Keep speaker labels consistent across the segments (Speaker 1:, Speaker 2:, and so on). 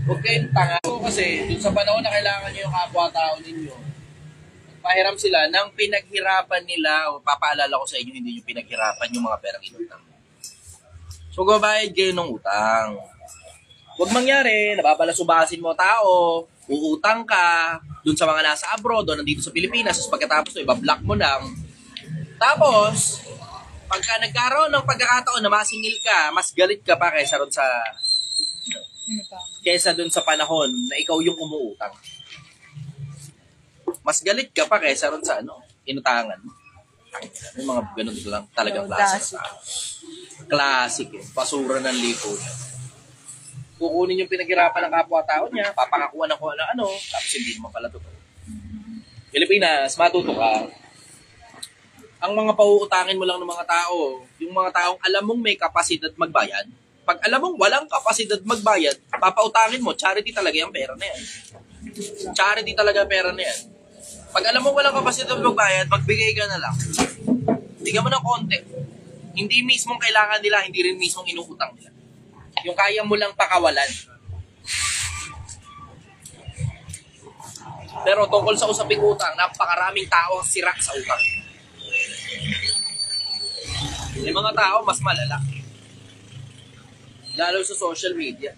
Speaker 1: Huwag kayong tanga. So, kasi, dun sa panahon na kailangan nyo yung kapwa-tao ninyo, pahiram sila ng pinaghirapan nila, o papaalala ko sa inyo, hindi nyo pinaghirapan yung mga perang inutang. So, gabayad kayo ng utang. Huwag mangyari, nababalasubasin mo tao, uutang ka, dun sa mga nasa abroad, o nandito sa Pilipinas, tapos pagkatapos ito, ibablock mo lang. Tapos, pagka nagkaroon ng pagkakataon na masingil ka, mas galit ka pa kaysa dun sa panahon na ikaw yung umuutang. Mas galit ka pa kaysa ron sa inutangan. Yung mga ganun lang talagang klase. Classic eh. Basura ng lipo niya. Kukunin yung pinaghirapan ng kapwa-tao niya, papakakuha ng ano, tapos hindi naman pala totoo. Pilipinas, matuto ka. Ang mga pauutangin mo lang ng mga tao, yung mga taong alam mong may kapasidad magbayad, pag alam mong walang kapasidad magbayad, papautangin mo, charity talaga yung pera na yan. Charity talaga pera na yan. Pag alam mong walang kapasidad magbayad, magbigay ka na lang. Bigyan mo ng konti. Hindi mismong kailangan nila, hindi rin mismong inuutang nila. Yung kaya mo lang pakawalan. Pero tungkol sa usaping utang, napakaraming tao ang sira sa utang. May mga tao mas malala. Lalo sa social media.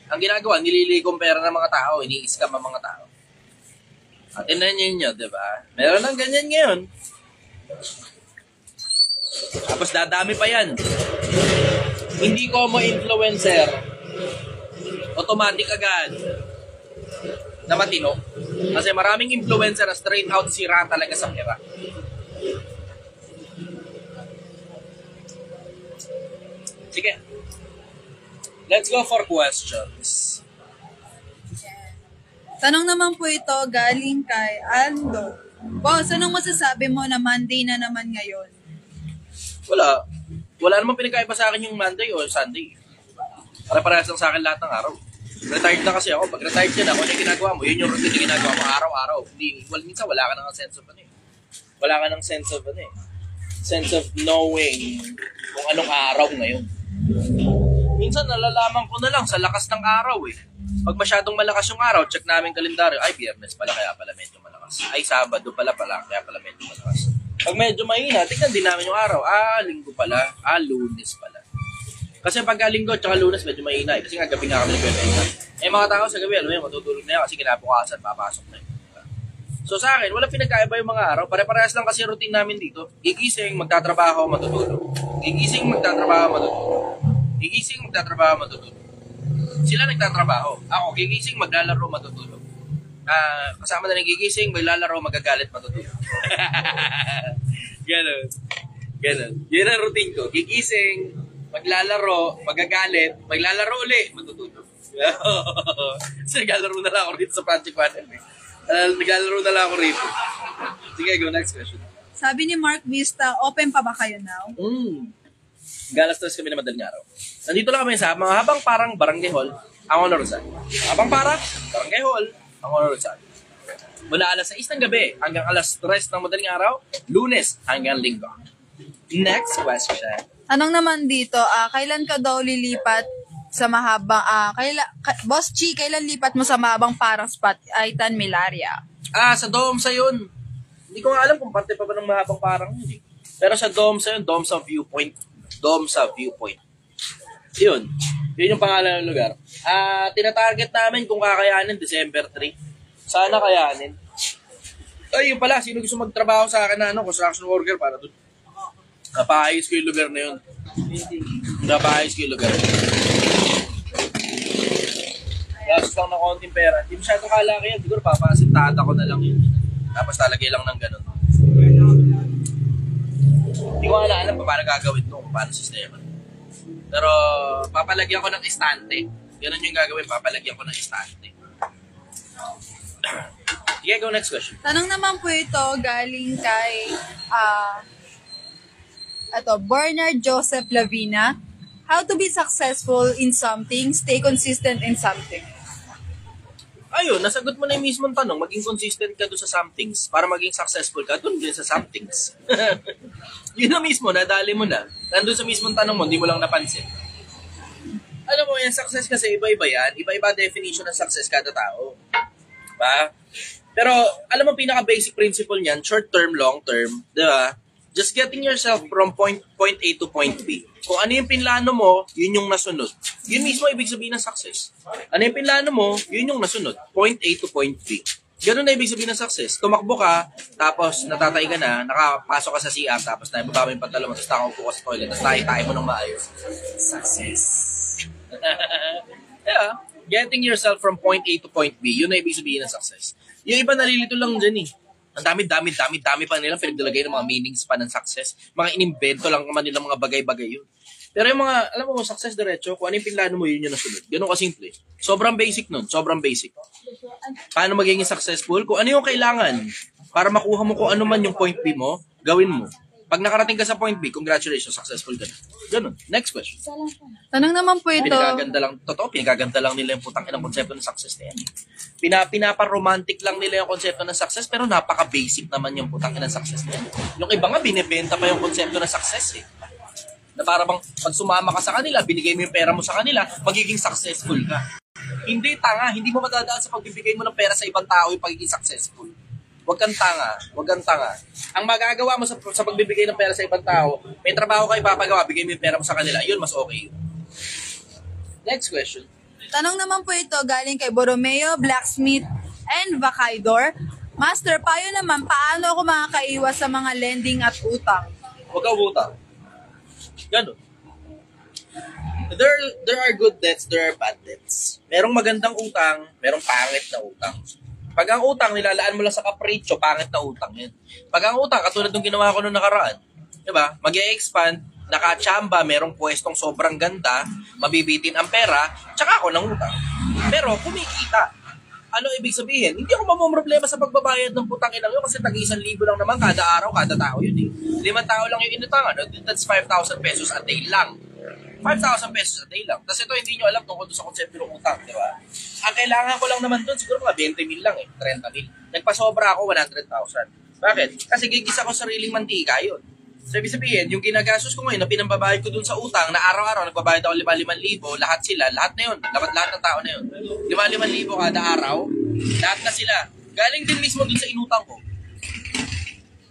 Speaker 1: Ang ginagawa, nililigong pera ng mga tao, ini-scam ang mga tao. At inanyan nyo, diba? Meron ng ganyan ngayon. Tapos dadami pa yan. Hindi ko mo influencer. Automatic agad. Na matino. Kasi maraming influencer na straight out sira talaga sa pera. Sige. Let's go for questions.
Speaker 2: Tanong naman po ito galing kay Aldo. Boss, anong masasabi mo na Monday na naman ngayon?
Speaker 1: Wala. Wala namang pinagkaiba sa akin yung Monday o Sunday. Para-parehas lang sa akin lahat ng araw. Retired na kasi ako. Pag retired ka na, kung ano yung ginagawa mo, yun yung routine na ginagawa mo araw-araw. Minsan wala ka ng sense of Wala ka ng sense of knowing kung anong araw ngayon. Minsan nalalaman ko na lang sa lakas ng araw eh. Pag masyadong malakas yung araw, check namin kalendaryo. Ay, Biyernes pala, kaya pala medyo malakas. Ay, Sabado pala, kaya pala medyo malakas. Pag medyo mahina, tignan din namin yung araw. Linggo pala. Lunes pala. Kasi pagka linggo at Lunes, medyo mahina eh. Kasi nga gabi nga kami nagpapenta. Mga tao sa gabi, matutulog na yan kasi kinabukasan, papasok na yun. So sa akin, wala pinagkaiba yung mga araw. Pare-parehas lang kasi routine namin dito. Gigising, magtatrabaho, matutulog. Gigising, magtatrabaho, matutulog. Gigising, magtatrabaho, matutulog. Sila nagtatrabaho. Ako, gigising, maglalaro, matutulog. Kasama na nagigising, maglalaro, magagalit, matutulog. Ganon. Yun ang routine ko. Gigising, maglalaro, magagalit, maglalaro uli, matutulog. Kasi naglalaro na lang ako rito sa Project 1. Naglalaro na lang ako rito. Sige, go, next question.
Speaker 2: Sabi ni Mark Vista, open pa ba kayo now?
Speaker 1: Galas-tres kami na madaling araw. Nandito lang kami sa mga habang parang Barangay Hall, ang Honor Rizal. Habang parang Barangay Hall, ang Honor Rizal. Mula alas 6 ng gabi hanggang alas 3 ng madaling araw, Lunes hanggang Linggo. Next question.
Speaker 2: Anong naman dito, kailan ka daw lilipat sa mahabang, Boss Chi, kailan lipat mo sa mahabang parang spot, Aitan Milaria?
Speaker 1: Sa DOMSA yun. Hindi ko nga alam kung parte pa ba ng mahabang parang yun. Pero sa DOMSA yun, DOMSA Viewpoint. DOMSA Viewpoint. Yun yung pangalan ng lugar. Tinatarget namin kung kakayanin, December 3. Sana kayanin. Ay, yun pala, sino gusto magtrabaho sa akin na construction worker para doon? Napaayos ko yung lugar na yun. Napaayos ko yung lugar. Gastos lang ng konting pera. Hindi masyadong kalaki yan. Siguro papasintada ko na lang yun. Tapos talagay lang ng ganun. Hindi ko alam paano gagawin ito, kung paano sistema. Pero papalagyan ko ng estante. Ganun yung gagawin, papalagyan ko ng estante. Sige, go next question.
Speaker 2: Tanong naman po ito galing kay Bernard Joseph Lavina. How to be successful in something, stay consistent in something.
Speaker 1: Ayun, nasagot mo na yung mismong tanong, maging consistent ka doon sa somethings para maging successful ka doon din sa somethings. Yun na mismo, nadali mo na. Nandun sa mismong tanong mo, hindi mo lang napansin. Alam mo, yung success kasi iba-iba yan. Iba-iba definition ng success kada tao. Diba? Pero, alam mo, pinaka-basic principle niyan, short term, long term, diba? Just getting yourself from point A to point B. Kung ano yung pinlano mo, yun yung nasunod. Yun mismo ibig sabihin ng success. Ano yung pinlano mo, yun yung nasunod. Point A to point B. Ganun na ibig sabihin ng success. Tumakbo ka, tapos natatay ka na, nakapasok ka sa CR, tapos naibaba mo yung pantalon mo, tapos nakaupo ka sa toilet, tapos nakitae mo ng maayos. Success. Yeah. Getting yourself from point A to point B, yun na ibig sabihin ng success. Yung iba nalilito lang dyan eh. Ang dami pa nilang pinagdalagay ng mga meanings pa ng success. Mga inimbento lang naman nilang mga bagay-bagay yun. Pero yung mga, alam mo, success diretso, kung ano yung pinlano mo, yun yung nasunod. Ganun kasimple. Sobrang basic nun. Sobrang basic. Paano magiging successful? Kung ano yung kailangan para makuha mo kung ano man yung point B mo, gawin mo. Pag nakarating ka sa point B, congratulations, successful ka na. Ganun. Next question.
Speaker 2: Tanong naman po ito.
Speaker 1: Pinagaganda lang nila yung putang inang konsepto ng success na yan. Pinapa-romantic lang nila yung konsepto ng success, pero napaka-basic naman yung putang inang success na yan. Yung iba nga, binibenta pa yung konsepto ng success eh. Na para bang pag sumama ka sa kanila, binigay mo yung pera mo sa kanila, magiging successful ka. Hindi tanga, hindi mo matadaan sa pagbibigay mo ng pera sa ibang tao yung pagiging successful. Huwag kang tanga. Ang magagawa mo sa pagbibigay ng pera sa ibang tao, may trabaho ka ipapagawa, bigay mo yung pera mo sa kanila, yun mas okay. Next question.
Speaker 2: Tanong naman po ito galing kay Borromeo, Blacksmith, and Vacaidor. Master, payo naman, paano ako makakaiwas sa mga lending at utang?
Speaker 1: Huwag ka utang. Ganun. There are good debts, there are bad debts. Merong magandang utang, merong pangit na utang. Pag ang utang, nilalaan mo lang sa kapritsyo, pangit na utang yan. Pag ang utang, katulad ng ginawa ko nung nakaraan, diba? Mag-e-expand, nakachamba, merong pwestong sobrang ganda, mabibitin ang pera, tsaka ako ng utang. Pero kumikita. Ano ibig sabihin? Hindi ako mamumroblema sa pagbabayad ng putang inang yun kasi tag-1,000 lang naman kada araw, kada tao yun eh. 5 tao lang yung inutangan. That's 5,000 pesos a day lang. 5,000 pesos a day lang. Tapos ito hindi nyo alam tungkol sa konsepto ng utang, di ba? Ang kailangan ko lang naman doon, siguro mga 20 mil lang eh, 30 mil. Nagpasobra ako 100,000. Bakit? Kasi gigis ako sariling mantika yun. So, ibig sabihin, yung ginagastos ko ngayon na pinambabayad ko dun sa utang na araw-araw, nagbabayad ako 5,000, lahat sila, lahat na yun, lahat ng tao na yun. 5,000 kada araw, lahat na sila. Galing din mismo dun sa inutang ko.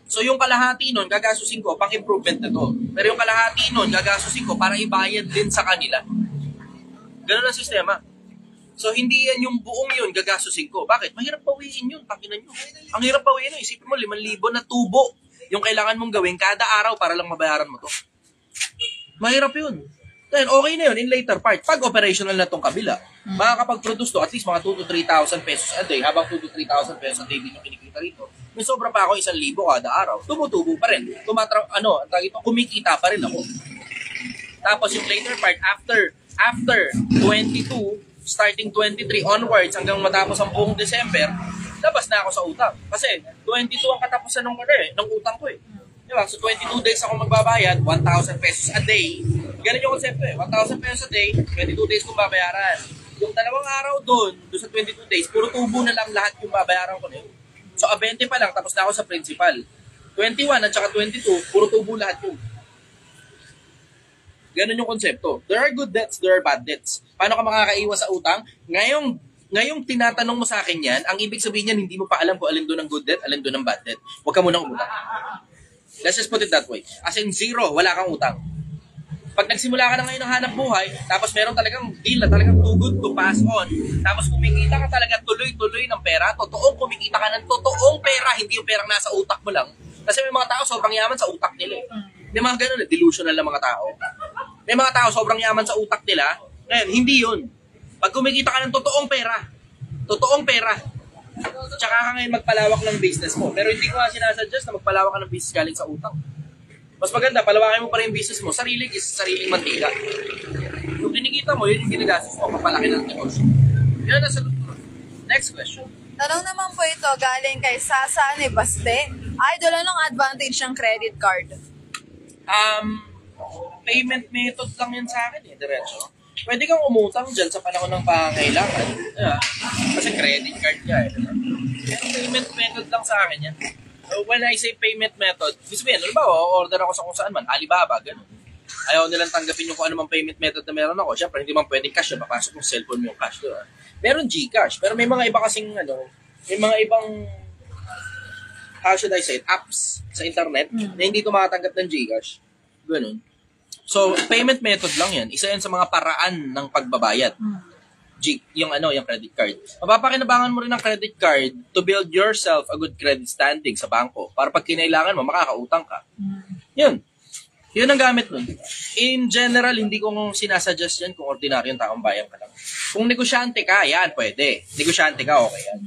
Speaker 1: So, yung kalahati nun, gagastusin ko pang improvement na to. Pero yung kalahati nun, gagastusin ko para ibayad din sa kanila. Ganun ang sistema. So, hindi yan yung buong yun gagastusin ko. Bakit? Mahirap bawiin yun, takinan nyo. Ang hirap bawiin yun, isipin mo, 5,000 na tubo yung kailangan mong gawin kada araw para lang mabayaran mo to. Mahirap yun. Then, okay na yun in later part. Pag operational na tong kabila, makakapag-produce to at least mga 2,000 to 3,000 pesos a day. Habang 2,000 to 3,000 pesos a day din yung kinikita rito. May sobra pa ako 1,000 kada araw. Tumutubo pa rin. Kumikita pa rin ako. Tapos yung later part, after 22, starting 23 onwards hanggang matapos ang buong December, labas na ako sa utang. Kasi 22 ang katapusan ng utang ko eh. Diba? So 22 days ako magbabayad, 1,000 pesos a day. Ganun yung konsepto eh. 1,000 pesos a day, 22 days kong babayaran. Yung 2 araw doon sa 22 days, puro tubo na lang lahat yung babayaran ko na yun. So 20 pa lang, tapos na ako sa principal. 21 at saka 22, puro tubo lahat yun. Ganun yung konsepto. There are good debts, there are bad debts. Paano ka makakaiwas sa utang? Ngayong tinatanong mo sa akin yan, ang ibig sabihin niyan, hindi mo pa alam kung alin doon ang good debt, alin doon ang bad debt. Huwag ka munang umutang. Let's just put it that way. As in zero, wala kang utang. Pag nagsimula ka na ngayon ng hanap buhay, tapos meron talagang deal na talagang too good to pass on, tapos kumikita ka talaga tuloy-tuloy ng pera, totoong kumikita ka ng totoong pera, hindi yung perang nasa utak mo lang. Kasi may mga tao sobrang yaman sa utak nila. May mga ganun, delusional na mga tao. May mga tao sobrang yaman sa utak nila, ngayon, hindi yun. Pag kumikita ka ng totoong pera, tsaka ka ngayon magpalawak ng business mo. Pero hindi ko nga sinasuggest na magpalawak ka ng business galing sa utang. Mas maganda, palawakin mo pa rin yung business mo, sariling mantika. Kung kinikita mo, yun yung ginagastos mo, papalaki ng negosyo. Yun ang sagot ko. Next question.
Speaker 2: Tanong naman po ito galing kay Sasa Nebaste. Idol, anong advantage ng credit card?
Speaker 1: Payment method lang yan sa akin eh, diretso. Pwede kang umutang dyan sa panahon ng pangangailangan. Kasi credit card niya eh. Pero payment method lang sa akin yan. So when I say payment method, sabihin, ano ba, order ako sa kung saan man, Alibaba, gano'n. Ayaw nilang tanggapin yung kung ano mang payment method na meron ako. Siyempre, hindi man pwedeng cash. Papasok mo sa cellphone mo yung cash. Diba? Meron GCash. Pero may mga iba kasing, may mga ibang, how should I say it, apps sa internet na hindi tumatanggap ng GCash. Ganun. So, payment method lang yan. Isa yan sa mga paraan ng pagbabayad. Yung credit card. Mapapakinabangan mo rin ng credit card to build yourself a good credit standing sa bangko para pag kinailangan mo, makakautang ka. Yun. Yun ang gamit nun. In general, hindi ko sinasuggest yan kung ordinaryong taong bayan ka lang. Kung negosyante ka, yan, pwede. Negosyante ka, okay yan.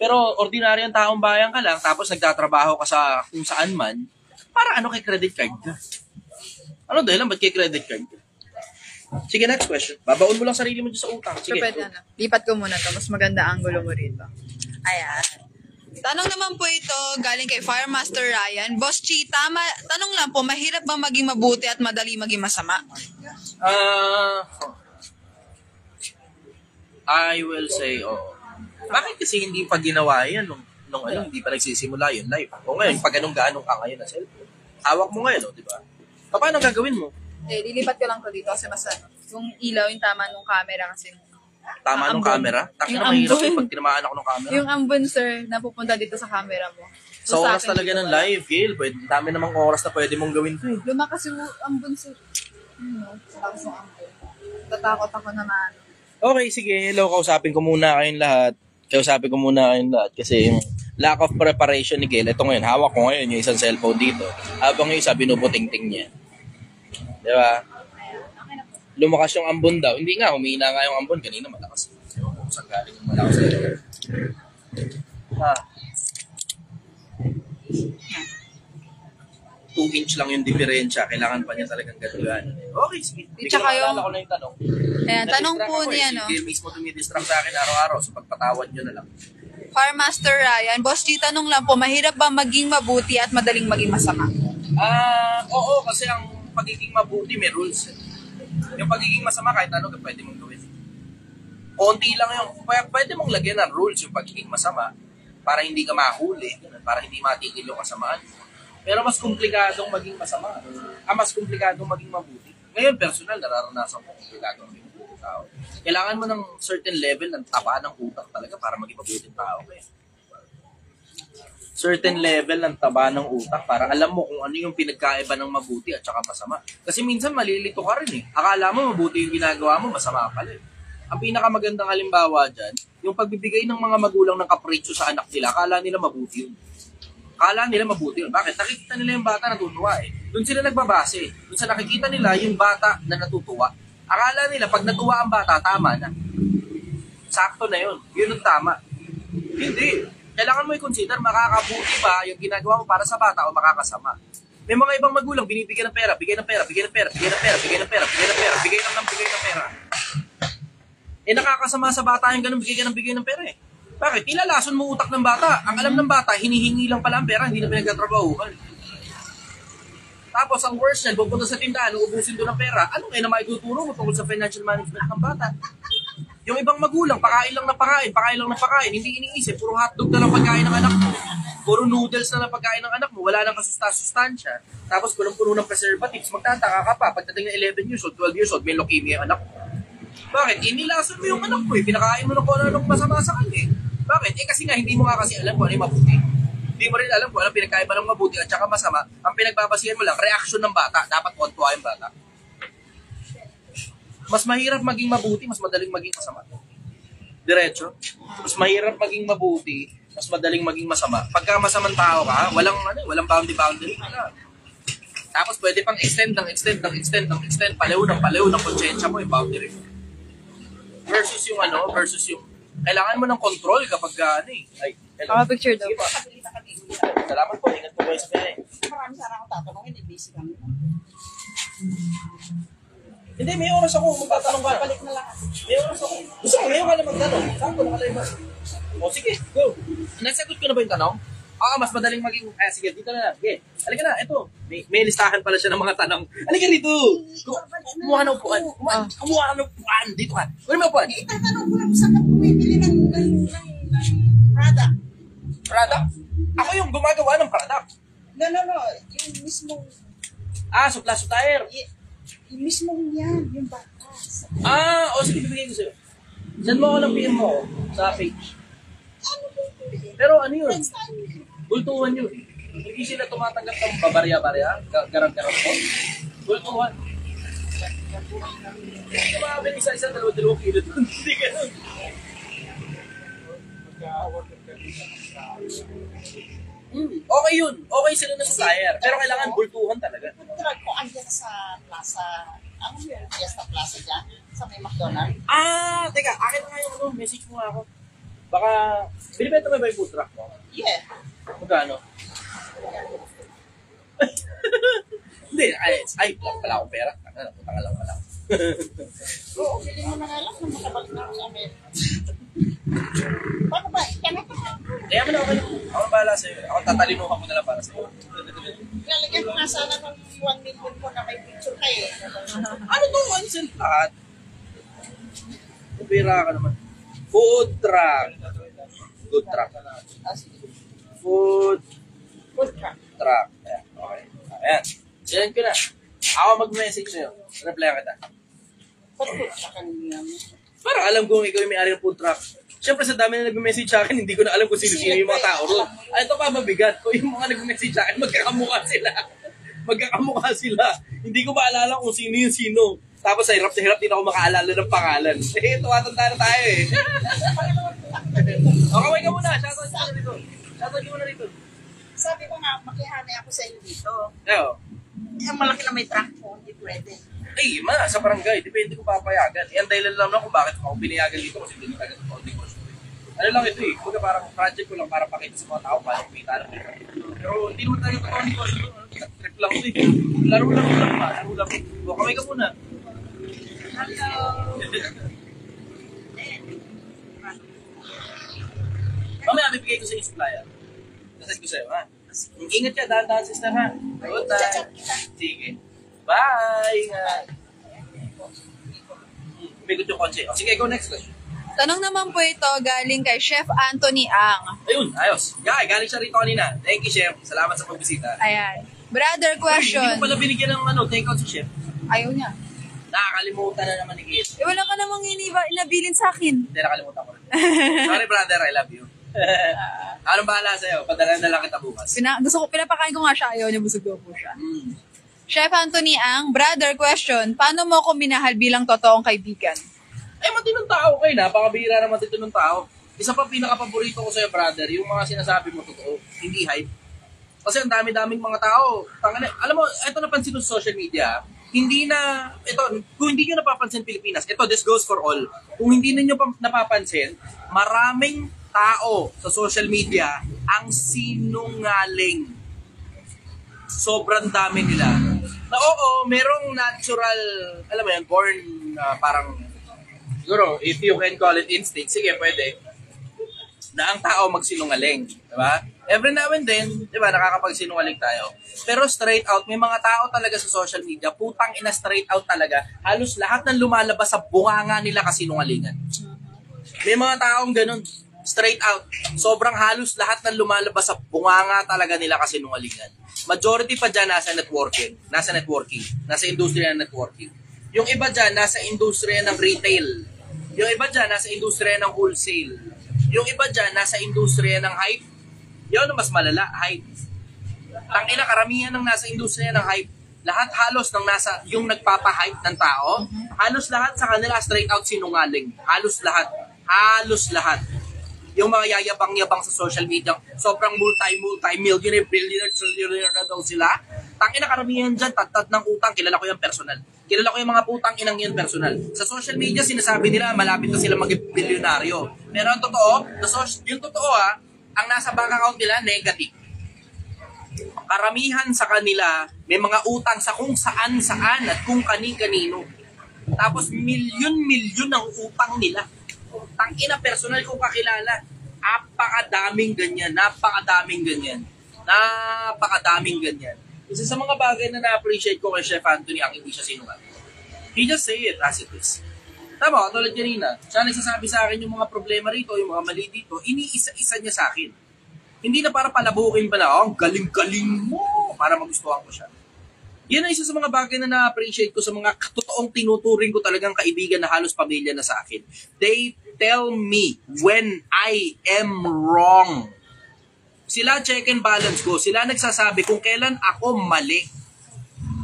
Speaker 1: Pero ordinaryong taong bayan ka lang, tapos nagtatrabaho ka sa kung saan man, para ano kay credit card ka? Ano dahilan, ba't kay credit card ka? Sige, next question. Babaon mo lang sarili mo dyan sa utang. Sige.
Speaker 2: So, pwede lipat ko muna to. Mas maganda angulo mo rito. Ayan. Tanong naman po ito, galing kay Firemaster Ryan. Boss Chi, tanong lang po, mahirap bang maging mabuti at madali maging masama?
Speaker 1: I will say, bakit kasi hindi pa ginawa yan nung hindi pa nagsisimula yun live? O ngayon, pag ganong-ganong ka ngayon na cellphone, hawak mo ngayon, di ba? Paano gagawin mo?
Speaker 2: Lilipat ko lang to dito kasi mas yung ilaw, yung tama nung camera kasi.
Speaker 1: Tama nung camera? Taki
Speaker 2: Yung
Speaker 1: na mahirap
Speaker 2: ambon.
Speaker 1: pag tinamaan ako ng camera.
Speaker 2: Yung ambon, sir, napupunta dito sa camera mo.
Speaker 1: Sa oras
Speaker 2: akin
Speaker 1: talaga
Speaker 2: dito
Speaker 1: ng
Speaker 2: wala.
Speaker 1: live, Gil. Dami namang oras na pwede mong gawin to eh.
Speaker 2: Lumakas yung ambon, sir. Lakas ng ambon. Tatakot ako naman.
Speaker 1: Okay, sige. Hello, kausapin ko muna kayong lahat. Kasi yung lack of preparation ni Gil, ito ngayon, hawak ko ngayon yung isang cellphone dito. Habang yung isa, binubuting-ting niya. Di ba? Lumakas yung ambon daw. Hindi nga, humihina nga yung ambon. Kanina malakas. Saan galing yung malakas? 2 inch lang yung diferensya. Kailangan pa niya talagang gatulan. Okay, sige.
Speaker 2: Tsaka yung-
Speaker 1: Naalala ko na yung tanong.
Speaker 2: Ayan, tanong po niya,
Speaker 1: Si Gil mismo tumidistract sa akin araw-araw. So pagpatawad nyo na lang.
Speaker 2: Farmaster Ryan, Boss G, tanong lang po, mahirap ba maging mabuti at madaling maging masama?
Speaker 1: Oo, kasi ang pagiging mabuti may rules. Yung pagiging masama, kahit ano, pwede mong gawin. Konti lang yung, pwede mong lagyan ng rules yung pagiging masama para hindi ka mahuli, para hindi matigil yung kasamaan. Pero mas komplikadong maging masama. Mas komplikadong maging mabuti. Ngayon, personal, nararanasan ko komplikadong maging mabuti tao. Kailangan mo ng certain level ng taba ng utak talaga para maging mabuting tao. Okay? Certain level ng taba ng utak para alam mo kung ano yung pinagkaiba ng mabuti at saka masama. Kasi minsan malilito ka rin eh. Akala mo mabuti yung ginagawa mo, masama pala eh. Ang pinakamagandang halimbawa dyan, yung pagbibigay ng mga magulang ng kapritsyo sa anak nila, akala nila mabuti yun. Akala nila mabuti yun. Bakit? Nakikita nila yung bata natutuwa eh. Doon sila nagbabase. Doon sa nakikita nila yung bata na natutuwa. Akala nila pag natuwa ang bata, tama na. Sakto na yun. Yun ang tama. Hindi. Kailangan mo i-consider makakabuti ba yung ginagawa mo para sa bata o makakasama. May mga ibang magulang binibigyan ng pera, bigay ng pera, bigay ng pera, bigay ng pera, bigay ng pera, bigay ng pera, bigay ng pera. Nakakasama sa bata yung ganun, bigay ng pera eh. Bakit? Ilalason mo utak ng bata. Ang alam ng bata, hinihingi lang pala ang pera, hindi na pinagtatrabahuhan. Tapos ang worst niyan, pupunta sa tindahan, uubusin doon ng pera. Ano kayo na maituturo mo tungkol sa financial management ng bata? Yung ibang magulang, pakain lang ng pakain, hindi iniisip, puro hotdog na lang pagkain ng anak mo. Puro noodles na lang pagkain ng anak mo, wala nang kasustansya. Tapos punong-puno ng preservatives, magtataka ka pa, pagdating na 11 years old, 12 years old, may leukemia yung anak mo. Bakit? Inilason mo yung anak mo eh, pinakain mo ng kung ano masama sa kanya eh. Bakit? Kasi nga, hindi mo nga kasi alam kung ano yung mabuti. Hindi mo rin alam kung ano pinagkaiba ng mabuti at saka masama. Ang pinagbabasihan mo lang, reaction ng bata, dapat kontuwa yung bata. Mas mahirap maging mabuti, mas madaling maging masama. Diretso. Mas mahirap maging mabuti, mas madaling maging masama. Pagka masamang tao ka, walang boundary. Wala. Tapos pwede pang extend, palaw ng konsensya mo yung boundary mo. Versus yung kailangan mo ng control kapag Ay, hello.
Speaker 2: Picture daw.
Speaker 1: Sige po. Salamat po, ingat po kayo sa kanya.
Speaker 3: Marami sana akong tatanungin, busy kami.
Speaker 1: Hindi, may oras ako. Magtatanong ka.
Speaker 3: Balik na lahat.
Speaker 1: May oras ako. Gusto ko, ngayon ka na magtanong. Saan ko nakalive ba? O sige, go. Nasagot ko na ba yung tanong? Mas madaling maging, sige, dito na lang. Okay. Halika na, eto. May listahan pala siya ng mga tanong. Halika dito. Kumuha ng upuan. Kumuha ng upuan. Dito ka. Kunin mo upuan.
Speaker 3: Itatanong ko lang kung saan ka bumibili ng product.
Speaker 1: Product? Ako yung gumagawa ng product.
Speaker 3: No. Yung mismong,
Speaker 1: Supplier.
Speaker 3: Yung mismo yan, yung batas.
Speaker 1: O sige, bibigay ko sa'yo. Send mo ako ng PM mo sa page.
Speaker 3: Ano ba ito?
Speaker 1: Pero ano yun?
Speaker 3: Friends tayo.
Speaker 1: Bultuhan yun. Hindi sila tumatanggap ng babarya-barya, garang-garang po. Bultuhan. Hindi makabili isa-isa, dalawang kilo doon. Hindi ganun. Okay yun. Okay sila na supplier. Pero kailangan bultuhan talaga.
Speaker 3: Food truck ko andyan sa plaza. Ano yun? Fiesta Plaza dyan? Sa may McDonald's.
Speaker 1: Teka, akin na nga yung ano, message mo nga ako. Baka, binibenta mo ba yung food truck mo?
Speaker 3: Yeah.
Speaker 1: Magkano? Hindi, wala pala akong pera. Naputang lang pala.
Speaker 3: Oo, feeling mo na nga lang na makabalik na ako sa Amerika. Paano ba? Kaya
Speaker 1: Kaya mo na okay lang. Ako na bahala sa'yo. Ako tatalinuhan ko na lang para sa'yo.
Speaker 3: lalagyan ko nga sana ng 1 million ko na may picture kayo.
Speaker 1: Ano to? Ano sila lahat? Pira ka naman. Food truck. Good truck. Food
Speaker 3: Food truck.
Speaker 1: truck. Ayan. Okay. Ayan. Ayan ko na. Ako mag-message sa'yo. Reply kita.
Speaker 3: Food truck ang niya.
Speaker 1: Parang alam kong ikaw yung may-ari ng food truck. Siyempre sa dami na nag-message sa akin, hindi ko na alam kung sino-sino yung mga tao ron. Ay, ito pa mabigat. Kung yung mga nag-message sa akin, magkakamukha sila. Magkakamukha sila. Hindi ko maalala kung sino yung sino. Tapos sa hirap din ako makaalala ng pangalan. Eh, tuwatanda na tayo eh. O, kaway ka muna. Shoutout ka muna dito. Shoutout ka muna dito.
Speaker 3: Sabi ko nga, makihanay ako sa inyo dito.
Speaker 1: Eyo.
Speaker 3: Ang malaki na may truck ko, hindi pwede.
Speaker 1: Eh, sa barangay, depende ko papayagan. Yan dahilan lang kung bakit ako pinayagan dito kasi hindi ko agad ito hindi ko. Ano lang ito eh, kumbaga parang project ko lang para pakita sa mga tao paano kumita ng pera. Pero hindi naman tayo totoo hindi ko. Trip lang ito eh. Laro lang ba? Laro lang. O, kamay ka muna.
Speaker 3: Hello.
Speaker 1: Mamaya, bibigay ko sa inyo supplier. Nasad ko sa'yo, ha? Ingat ka, dahan-dahan sister, ha? Good night. Sige. Bye! Ingat. Bigot yung kotse. O, sige, go next question.
Speaker 2: Tanong naman po ito galing kay Chef Anthony Ang.
Speaker 1: Ayun, ayos. Yeah, galing siya rito kanina. Thank you, Chef. Salamat sa pagbisita.
Speaker 2: Ayan. Brother
Speaker 1: Hindi
Speaker 2: question.
Speaker 1: mo pala binigyan ng take-out si Chef.
Speaker 2: Ayaw niya.
Speaker 1: Nakakalimutan na naman ni Kate.
Speaker 2: Eh, wala ka namang inabilin sa akin.
Speaker 1: Hindi, nakalimutan ko rin. Sorry, brother. I love you. Anong bahala sa'yo? Padala na lang kita bukas.
Speaker 2: Pinapakain ko nga siya. Ayaw niya, busog daw po siya.
Speaker 1: Mm.
Speaker 2: Chef Anthony Ang, brother question. Paano mo ako minahal bilang totoong kaibigan?
Speaker 1: Eh, matinong tao kayo. Napakabihira naman dito ng tao. Isa pa pinaka-paborito ko sa'yo, brother, yung mga sinasabi mo totoo. Hindi hype. Kasi ang dami-daming mga tao. Alam mo, ito napansin ko sa social media. Hindi na, kung hindi nyo napapansin Pilipinas, this goes for all. Kung hindi ninyo napapansin, maraming tao sa social media ang sinungaling. Sobrang dami nila. Na oo, merong natural, alam mo yan, born parang, siguro, if you can call it instinct, sige, pwede, na ang tao magsinungaling. Diba? Every now and then, diba, nakakapagsinungaling tayo. Pero straight out, may mga tao talaga sa social media, putang ina straight out talaga, halos lahat ng lumalabas sa bunganga nila kasinungalingan. May mga taong ganun, straight out. Sobrang halos lahat ng lumalabas sa bunganga talaga nila kasinungalingan. Majority pa dyan nasa networking, nasa industriya ng networking. Yung iba dyan, nasa industriya ng retail. Yung iba dyan, nasa industriya ng wholesale. Yung iba dyan, nasa industriya ng hype. Yun ang mas malala, hype. Tangina, karamihan ng nasa industriya ng hype. Lahat halos ng nasa, yung nagpapa-hype ng tao, halos lahat sa kanila straight out sinungaling. Halos lahat. Yung mga yayabang-yabang sa social media, sobrang multi-millionaire, billionaire, trillionaire na daw sila. Tangina, karamihan dyan, tatad ng utang, kilala ko yung personal. Kilala ko yung mga putang inang yun personal. Sa social media, sinasabi nila, malapit na sila mag-bilyonaryo. Pero ang totoo, yung totoo ang nasa bank account nila, negative. Karamihan sa kanila, may mga utang sa kung saan-saan at kung kani-kanino. Tapos, milyon-milyon ang utang nila. Tangina, personal kong kakilala. Napakadaming ganyan. Isa sa mga bagay na na-appreciate ko kay Chef Anthony ang hindi siya sinungaling. He just say it as it is. Tama, tulad kanina, siya nagsasabi sa akin yung mga problema rito, yung mga mali dito, iniisa-isa niya sa akin. Hindi na para palabukin pa na, ang galing-galing mo, para magustuhan ko siya. Yan ang isa sa mga bagay na na-appreciate ko sa mga totoong tinuturing ko talagang kaibigan na halos pamilya na sa akin. They tell me when I am wrong. Sila check and balance ko. Sila nagsasabi kung kailan ako mali.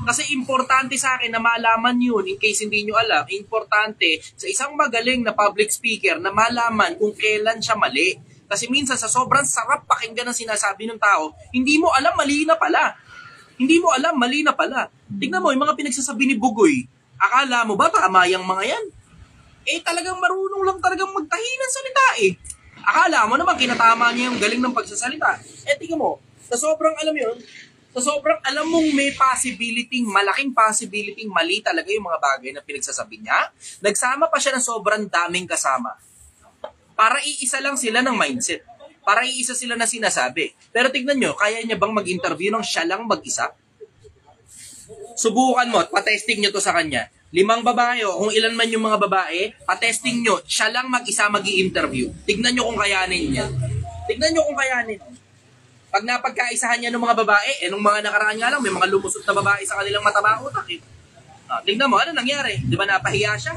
Speaker 1: Kasi importante sa akin na malaman yun, in case hindi nyo alam, importante sa isang magaling na public speaker na malaman kung kailan siya mali. Kasi minsan sa sobrang sarap pakinggan ng sinasabi ng tao, hindi mo alam, mali na pala. Hindi mo alam, mali na pala. Tignan mo, yung mga pinagsasabi ni Bugoy, akala mo ba tama yung mga yan? Eh talagang marunong lang talagang magtahi ng salita eh. Akala mo naman kinatama niya yung galing ng pagsasalita. Eh tignan mo, sa sobrang alam yun, sa sobrang alam mong may possibility, malaking possibility, mali talaga yung mga bagay na pinagsasabi niya, nagsama pa siya ng sobrang daming kasama. Para iisa lang sila ng mindset. Para iisa sila na sinasabi. Pero tignan nyo, kaya niya bang mag-interview ng siya lang mag-isa? Subukan mo, patesting nyo to sa kanya. 5 babae, o kung ilan man yung mga babae, patesting nyo, siya lang mag-isa mag-i-interview. Tignan nyo kung kayanin niya. Tignan nyo kung kayanin. Pag napagkaisahan niya ng mga babae, nung mga nakaraan nga lang, may mga lumusot na babae sa kanilang mataba utak eh. Tignan mo, ano nangyari? Di ba napahiya siya?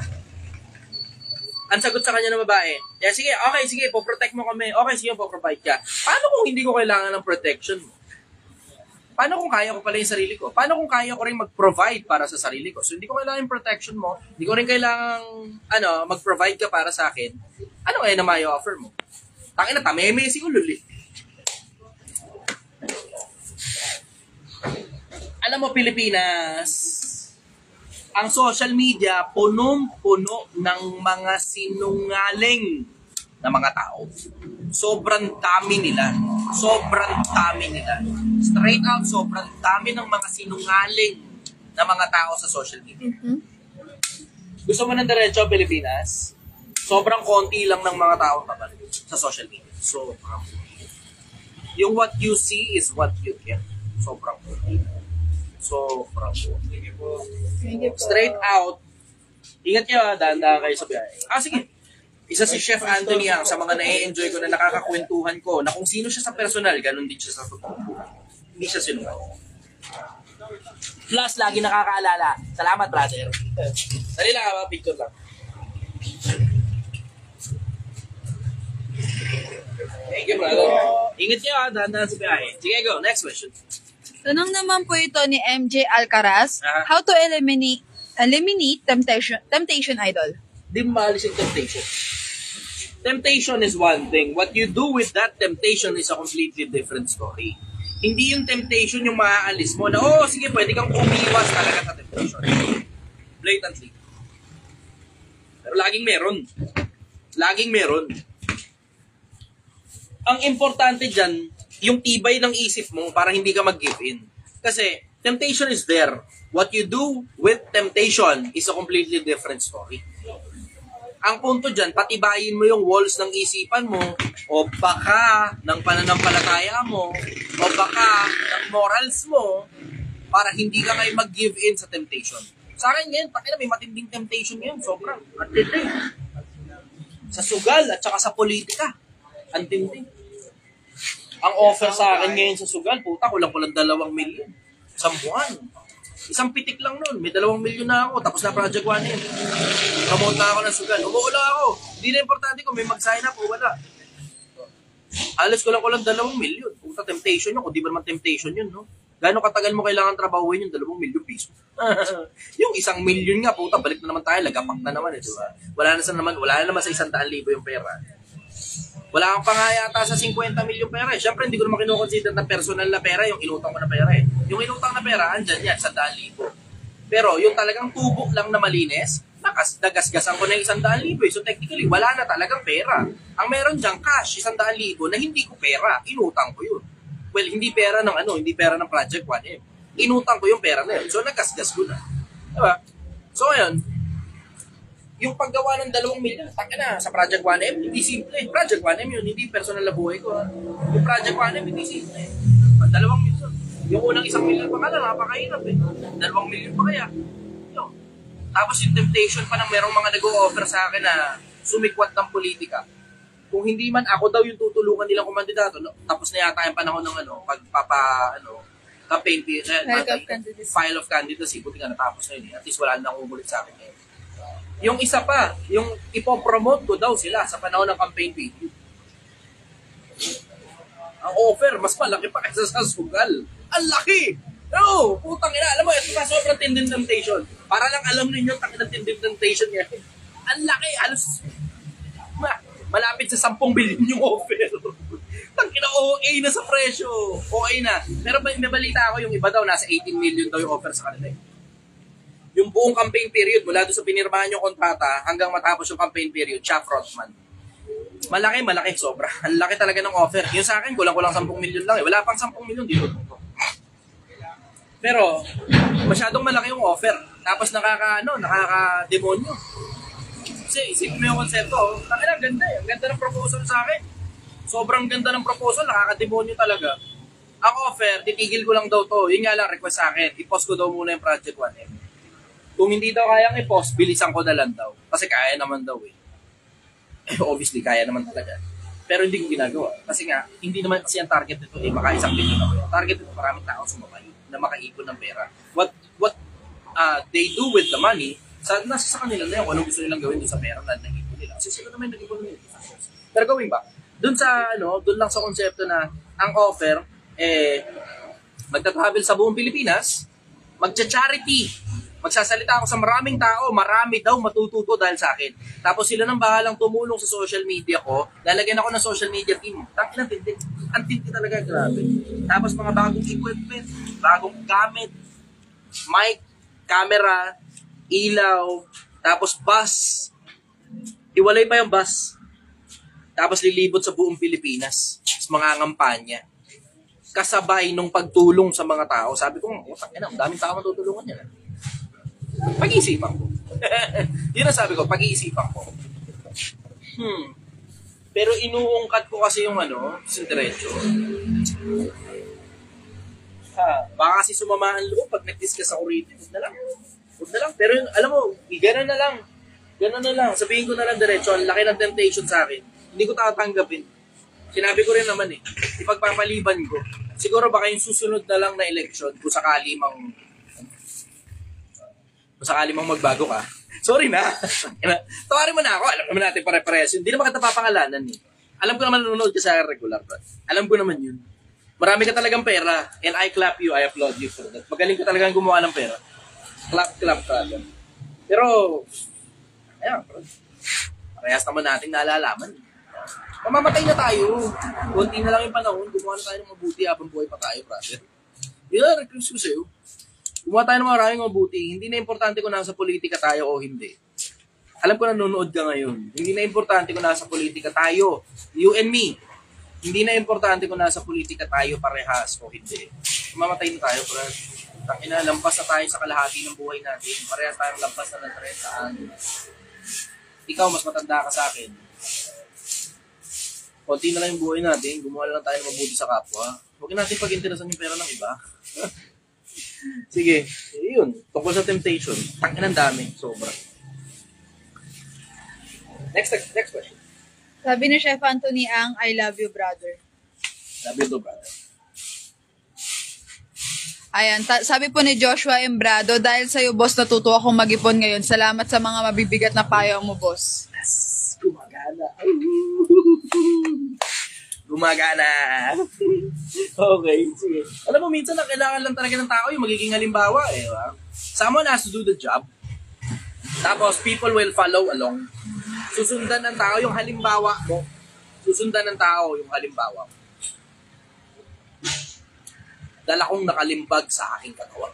Speaker 1: Ang sagot sa kanya ng babae, sige, okay, sige, po-protect mo kami. Okay, sige, po-provide ka. Paano kung hindi ko kailangan ng protection mo? Paano kung kaya ko pala yung sarili ko? Paano kung kaya ko rin mag-provide para sa sarili ko? So, hindi ko kailangan yung protection mo. Hindi ko rin kailangan, mag-provide ka para sa akin. Ano kaya na may offer mo? Takin na, tameme si ulul eh. Alam mo, Pilipinas, ang social media punong-puno ng mga sinungaling na mga tao. Sobrang dami nila. Sobrang dami nila. Straight out, sobrang dami ng mga sinungaling na mga tao sa social media. Gusto mo ng diretso, Pilipinas? Sobrang konti lang ng mga tao sa social media. Sobrang konti. Yung what you see is what you get. Sobrang konti. Sobrang konti. Straight out. Ingat kayo, dahan-dahan kayo sa biyahe. Sige. Isa si Chef Anthony Yang sa mga na-enjoy ko na nakakakwentuhan ko na kung sino siya sa personal, ganun din siya sa totoo. Hindi siya sinungaling. Plus, lagi nakakaalala. Salamat, brother. Dali lang, picture lang. Thank you, brother. Ingat kayo, dahan-dahan sa biyahe. Sige, go. Next question.
Speaker 2: Tanong naman po ito ni MJ Alcaraz, how to eliminate temptation idol?
Speaker 1: Di mo maalis yung temptation. Temptation is one thing. What you do with that temptation is a completely different story. Hindi yung temptation yung maaalis mo na, sige, pwede kang umiwas talaga sa temptation. Blatantly. Pero laging meron. Laging meron. Ang importante dyan, yung tibay ng isip mo para hindi ka mag-give in. Kasi temptation is there. What you do with temptation is a completely different story. Ang punto dyan, patibayin mo yung walls ng isipan mo o baka ng pananampalataya mo o baka ng morals mo para hindi ka kayo mag-give in sa temptation. Sa akin ngayon, may matinding temptation ngayon. Sobrang matindi. Sa sugal at saka sa politika. Ang tindi. Ang offer sa akin ngayon sa sugal, puta, kulang-kulang 2 milyon. Isang buwan. Isang pitik lang nun. May 2 milyon na ako. Tapos na Project 1 yun. Promote na ako ng sugal. Umuula ako. Hindi na importante kung may mag-sign up o wala. Alas kulang-kulang 2 milyon. Puta, temptation yun. Kung di ba naman temptation yun, no? Gano'ng katagal mo kailangan trabahuin yung 2 milyon piso? Yung 1 milyon nga, puta, balik na naman tayo. Lagapak na naman, eh, diba? Wala na naman sa 100,000 yung pera. Wala kang pa nga yata sa 50 milyon pera eh. Siyempre, hindi ko naman kinukonsider na personal na pera yung inutang ko na pera eh. Yung inutang na pera, andyan yan, 100,000. Pero yung talagang tubo lang na malinis, nagasgasan ko na yung 100,000 eh. So technically, wala na talagang pera. Ang meron dyan, cash, 100,000 na hindi ko pera. Inutang ko yun. Well, hindi pera ng Project 1M. Inutang ko yung pera na yun. So nagasgas ko na. Diba? So ayun, yung paggawa ng 2 milyon, na sa Project 1M, hindi simple. Project 1M yun, hindi personal na buhay ko. Yung Project 1M, hindi simple. 2 milyon. Yung unang 1 milyon pa ka lang, napakahirap eh. 2 milyon pa kaya. Yun. Tapos yung temptation pa ng merong mga nag-o-offer sa akin na sumikwat ng politika. Kung hindi man ako daw yung tutulungan nilang kumandidato, tapos na yata yung panahon ng
Speaker 2: File of candidacy.
Speaker 1: File of candidacy. Buti nga natapos na yun eh. At least wala nang umulit sa akin ngayon. Yung isa pa, yung ipopromote ko daw sila sa panahon ng campaign period. Ang offer, mas malaki pa kaysa sa sugal. Ang laki! No! Putang ina, alam mo, ito na sobrang tinding temptation. Para lang alam ninyo, takit ng tinding temptation niya. Ang laki, halos malapit sa 10 billion yung offer. Tangina, OA na sa presyo. OA na. Pero may balita ako, yung iba daw, nasa 18 million daw yung offer sa kanila. Yung buong campaign period, mula doon sa pinirmahan yung kontrata hanggang matapos yung campaign period, siya frontman. Malaki, sobra. Ang laki talaga ng offer. Yung sa akin, kulang-kulang 10 million lang eh. Wala pang 10 million, dito. Pero, masyadong malaki yung offer. Tapos nakaka-demonyo. Kasi isipin mo yung konsepto, ang ganda eh. Ang ganda ng proposal sa akin. Sobrang ganda ng proposal, nakaka-demonyo talaga. Ang offer, titigil ko lang daw to. Yun nga lang, request sa akin. I-post ko daw muna yung Project 1M. Kung hindi daw kayang i-post, bilisan ko na lang daw. Kasi kaya naman daw eh. Obviously, kaya naman talaga. Pero hindi ko ginagawa. Kasi nga, hindi naman kasi ang target nito eh, baka 1 billion ako. Ang target nito, maraming tao sumabay na makaipon ng pera. What they do with the money, nasa sa kanila na yun kung anong gusto nilang gawin doon sa pera na nag-ipon nila. Kasi sila naman nag-ipon nila. Pero gawin ba? Doon lang sa konsepto na ang offer, magta-travel sa buong Pilipinas, magcha-charity, magsasalita ako sa maraming tao, marami daw matututo dahil sa akin. Tapos sila nang bahalang tumulong sa social media ko, lalagyan ako ng social media team. Ang tindi. Ang tindi talaga, grabe. Tapos mga bagong equipment, bagong gamit, mic, camera, ilaw, tapos bus. Iwalay pa yung bus. Tapos lilibot sa buong Pilipinas. Sa mga ngampanya. Kasabay nung pagtulong sa mga tao. Sabi ko, ang daming tao matutulungan yan. Pag-iisipan ko. Yun ang sabi ko, pag-iisipan ko. Pero inuungkat ko kasi yung sa diretso. Baka kasi sumama ang loob pag nag-discuss ako rito. Huwag na lang. Pero alam mo, gano'n na lang. Sabihin ko na lang diretso, ang laki ng temptation sa akin. Hindi ko tatanggapin. Sinabi ko rin naman ipagpapaliban ko. Siguro baka yung susunod na lang na election, kung sakali mang magbago ka. Sorry na. Tawarin mo na ako. Alam naman natin pare-pares. Hindi naman kita papangalanan eh. Alam ko naman nanonood ka sa regular. Alam ko naman yun. Marami ka talagang pera. And I clap you. I applaud you for that. Magaling ka talagang gumawa ng pera. Clap ka. Pero, ayan. Parehas naman natin nalalaman. Mamamatay na tayo. Kunti na lang yung panahon. Gumawa na tayo ng mabuti habang buhay pa tayo, brother. Yeah, request ko sa'yo. Gumawa tayo ng maraming mabuti. Hindi na importante kung nasa politika tayo o hindi. Alam ko nanonood ka ngayon. Hindi na importante kung nasa politika tayo. You and me. Hindi na importante kung nasa politika tayo parehas o hindi. Mamatay na tayo, bro. Tangina, lampas na tayo sa kalahati ng buhay natin. Parehas tayong lampas na ng 30 anos. Ikaw, mas matanda ka sa akin. Konti na lang yung buhay natin. Gumawa lang tayo ng mabuti sa kapwa. Huwag natin pag-interesan yung pera ng iba. Sige, yun. Tungkol sa temptation. Tangin ang dami. Sobra. Next question.
Speaker 2: Sabi ni Chef Anthony Ang, I love you, brother.
Speaker 1: Love you too, brother.
Speaker 2: Ayan, sabi po ni Joshua Embrado, dahil sa'yo, boss, natuto akong mag-ipon ngayon. Salamat sa mga mabibigat na payo mo, boss.
Speaker 1: Yes, gumagana. Gumagana. Okay, sige. Alam mo, minsan na kailangan lang talaga ng tao yung magiging halimbawa eh. Ba? Someone has to do the job. Tapos, people will follow along. Susundan ng tao yung halimbawa mo. Susundan ng tao yung halimbawa mo. Dala kong nakalimbag sa aking katawan.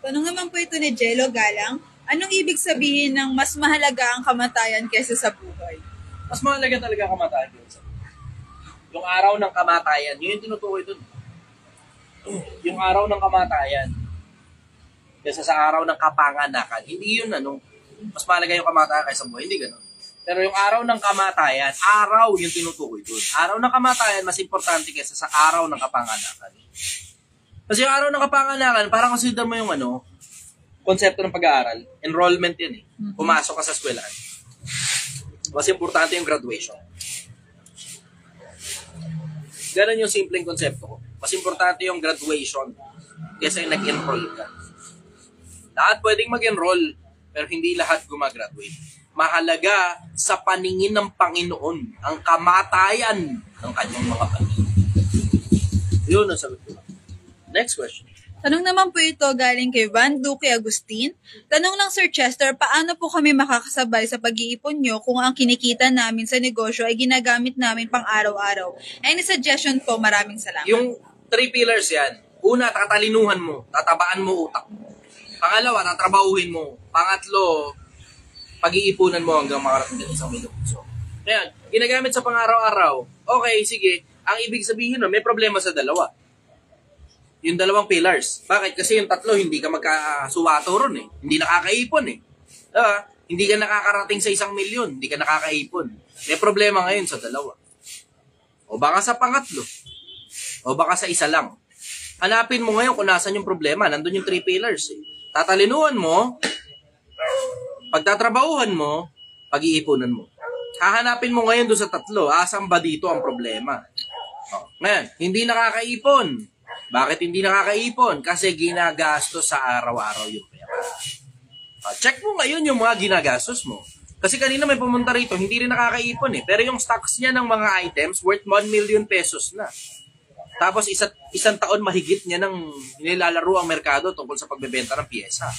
Speaker 2: Tanong naman po ito ni Jello Galang. Anong ibig sabihin ng mas mahalaga ang kamatayan kaysa sa buhay?
Speaker 1: Mas mahalaga talaga kamatayan kaysa sa buhay. Yung araw ng kamatayan, yun yung tinutukoy dun. Yung araw ng kamatayan kaysa sa araw ng kapanganakan. Hindi yun mas mahalaga yung kamatayan kaysa buhay. Hindi ganun. Pero yung araw ng kamatayan, araw yung tinutukoy dun. Araw ng kamatayan, mas importante kaysa sa araw ng kapanganakan. Kasi yung araw ng kapanganakan, parang consider mo yung konsepto ng pag-aaral. Enrollment yan eh. Pumasok ka sa eskwelahan. Mas importante yung graduation. Ganun yung simpleng konsepto ko. Mas importante yung graduation kaysa yung nag-enroll ka. Lahat pwedeng mag-enroll, pero hindi lahat gumagraduate. Mahalaga sa paningin ng Panginoon ang kamatayan ng kanyang mga pamilya. Yun ang sagot ko. Next question.
Speaker 2: Tanong naman po ito galing kay Van Duque Agustin. Tanong lang Sir Chester, paano po kami makakasabay sa pag-iipon nyo kung ang kinikita namin sa negosyo ay ginagamit namin pang araw-araw? Any suggestion po? Maraming salamat.
Speaker 1: Yung 3 pillars yan. Una, tatalinuhan mo. Tatabaan mo utak mo. Pangalawa, tatrabahuhin mo. Pangatlo, pag-iipunan mo hanggang makarating sa milyon. So, ayan, ginagamit sa pang-araw-araw. Okay, sige. Ang ibig sabihin nun, may problema sa dalawa. Yung 2 pillars. Bakit? Kasi yung 3, hindi ka magkasuwato ron eh. Hindi nakakaipon eh. Hindi ka nakakarating sa 1 milyon. Hindi ka nakakaipon. May problema ngayon sa 2. O baka sa pangatlo. O baka sa 1 lang. Hanapin mo ngayon kung nasan yung problema. Nandun yung 3 pillars eh. Tatalinuhan mo, pagtatrabahuhan mo, pag-iipunan mo. Hahanapin mo ngayon doon sa 3. Asan ba dito ang problema? O, ngayon, hindi nakakaipon. Bakit hindi nakakaipon? Kasi ginagastos sa araw-araw yung pera. Check mo ngayon yung mga ginagastos mo. Kasi kanina may pumunta rito, hindi rin nakakaipon eh. Pero yung stocks niya ng mga items worth 1 million pesos na. Tapos isang taon mahigit niya ng nilalaro ang merkado tungkol sa pagbebenta ng piyesa.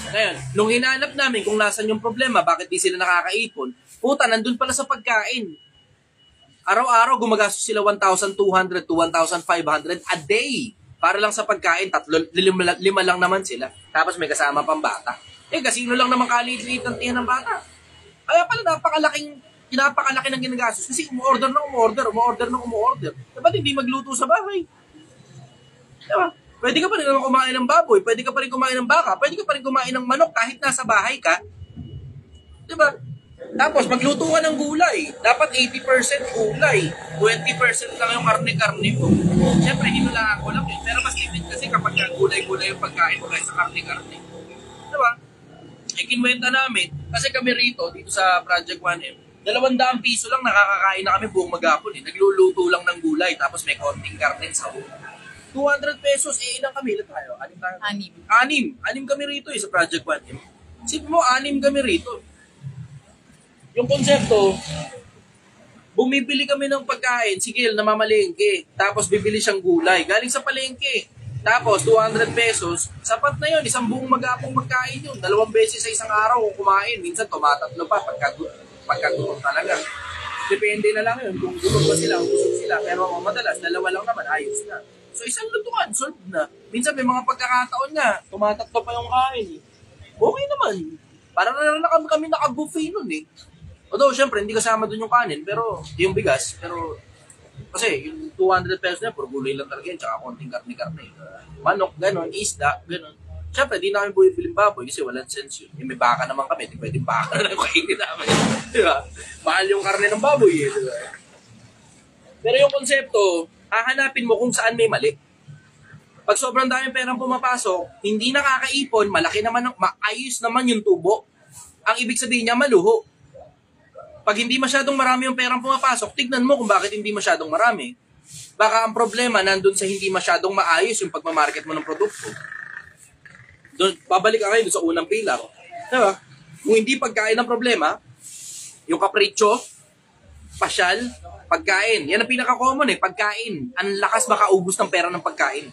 Speaker 1: Ngayon, nung hinanap namin kung nasan yung problema, bakit di sila nakakaipon, puta, nandun pala sa pagkain. Araw-araw gumagastos sila 1,200 to 1,500 a day para lang sa pagkain. 5 lang naman sila. Tapos may kasama pang bata. Kasino lang naman kaliit-liit ang tiyan ng bata. Kaya pala napakalaki ng ginagastos. Kasi umorder. Dapat hindi magluto sa bahay. Diba? Pwede ka pa rin naman kumain ng baboy. Pwede ka pa rin kumain ng baka. Pwede ka pa rin kumain ng manok kahit nasa bahay ka. Diba? Tapos, magluto ka ng gulay. Dapat 80% gulay. 20% lang yung karne-karne mo. Siyempre, hinulaan ko lang yun. Pero mas limit kasi kapag gulay-gulay yung pagkain mo kaysa karne-karne. Diba? Kinwenta namin, kasi kami rito, dito sa Project 1M, 200 piso lang nakakakain na kami buong maghapon. Nagluluto lang ng gulay, tapos may konting karne sa ulo. 200 pesos, ilang kami? Ilan tayo? 6 kami rito sa Project 1M. Sip mo, 6 kami rito. Yung konsepto, bumibili kami ng pagkain, sige, namamalengke, tapos bibili siyang gulay, galing sa palengke. Tapos, 200 pesos, sapat na yun, isang buong maghapong pagkain yun. 2 beses sa isang araw kung kumain, minsan tumatatlo pa pagkagutom talaga. Depende na lang yun, kung gutom ba sila, kung busog sila, pero madalas, 2 lang naman, ayos na. So, isang lutuan, solved na. Minsan may mga pagkakataon nga, tumatatlo pa yung kain. Okay naman. Parang na kami naka-buffet nun eh. Although, syempre, hindi kasama dun yung kanin, pero yung bigas, pero kasi yung 200 pesos na, puro gulay lang talaga yan, tsaka konting karne-karne. Manok, gano'n, isda, gano'n. Syempre, di namin buwibiling baboy kasi walang sense yun. May baka naman kami, di pwedeng baka na lang kainin namin. Di ba? Mahal yung karne ng baboy eh. Diba? Pero yung konsepto, hahanapin mo kung saan may mali. Pag sobrang daming perang pumapasok, hindi nakakaipon, malaki naman, maayos naman yung tubo. Ang ibig sabihin niya, maluho. Pag hindi masyadong marami yung perang pumapasok, tignan mo kung bakit hindi masyadong marami. Baka ang problema nandun sa hindi masyadong maayos yung pagmamarket mo ng produkto. Doon, babalik ka ngayon sa unang pilar. Diba? Kung hindi pagkain ang problema, yung kapritsyo, pasyal, pagkain. Yan ang pinaka-common eh, pagkain. Ang lakas makaubos ng pera ng pagkain.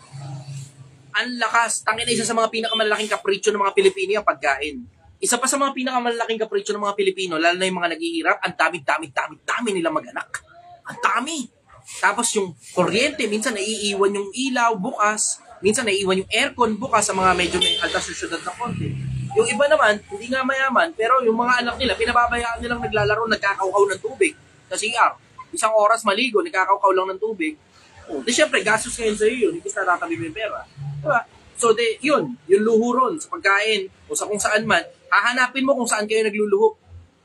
Speaker 1: Ang lakas. Tangina, isa sa mga pinakamalaking kapritsyo ng mga Pilipino yung pagkain. Isa pa sa mga pinakamalaking kapritsyo ng mga Pilipino, lalo na yung mga naghihirap, ang dami nila mag-anak. Ang dami. Tapos yung kuryente, minsan naiiwan yung ilaw bukas, minsan naiiwan yung aircon bukas sa mga medyo may alta syudad na konti. Yung iba naman, hindi nga mayaman, pero yung mga anak nila, pinababayaan nilang naglalaro, nagkakaukaw ng tubig sa CR. 1 oras maligo, nagkakaukaw lang ng tubig. Di syempre, gastos ngayon sa iyo yun, hindi sa tatabi mo yung pera. Diba? So, yun, yung luho ron sa pagkain o sa kung saan man, hahanapin mo kung saan kayo nagluluho.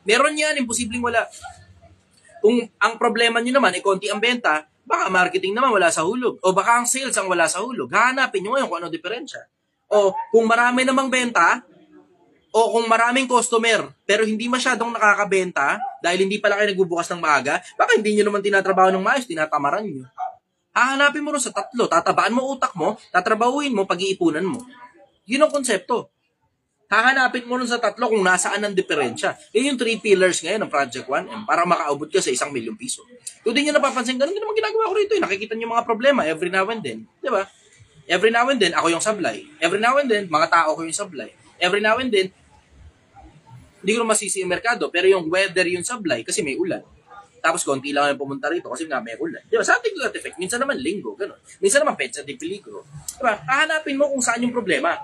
Speaker 1: Meron yan, imposibleng wala. Kung ang problema nyo naman ay konti ang benta, baka marketing naman wala sa hulog. O baka ang sales ang wala sa hulog. Hahanapin nyo ngayon kung ano diferensya. O kung marami namang benta, O kung maraming customer, pero hindi masyadong nakakabenta dahil hindi pala kayo nagbubukas ng maaga, baka hindi nyo naman tinatrabaho ng maayos, tinatamaran nyo. Hahanapin mo rin sa tatlo, tatabaan mo utak mo, tatrabahuin mo, pag-iipunan mo. Yun ang konsepto. Hahanapin mo rin sa tatlo kung nasaan ang diferensya. Yun yung 3 pillars ngayon ng Project 1M para makaabot ka sa 1 milyong piso. Kung di nyo napapansin, ganun din naman ginagawa ko rito. Nakikita nyo mga problema every now and then. Di ba? Every now and then, ako yung sablay. Every now and then, mga tao ko yung sablay. Every now and then, hindi ko masisi yung merkado, pero yung weather yung sablay kasi may ulan. Tapos konti lang yung pumunta rito kasi nga may ulan. Di ba? Something to that effect. Minsan naman linggo, gano'n. Minsan naman petsa di peligro. Di ba? Hahanapin mo kung saan yung problema.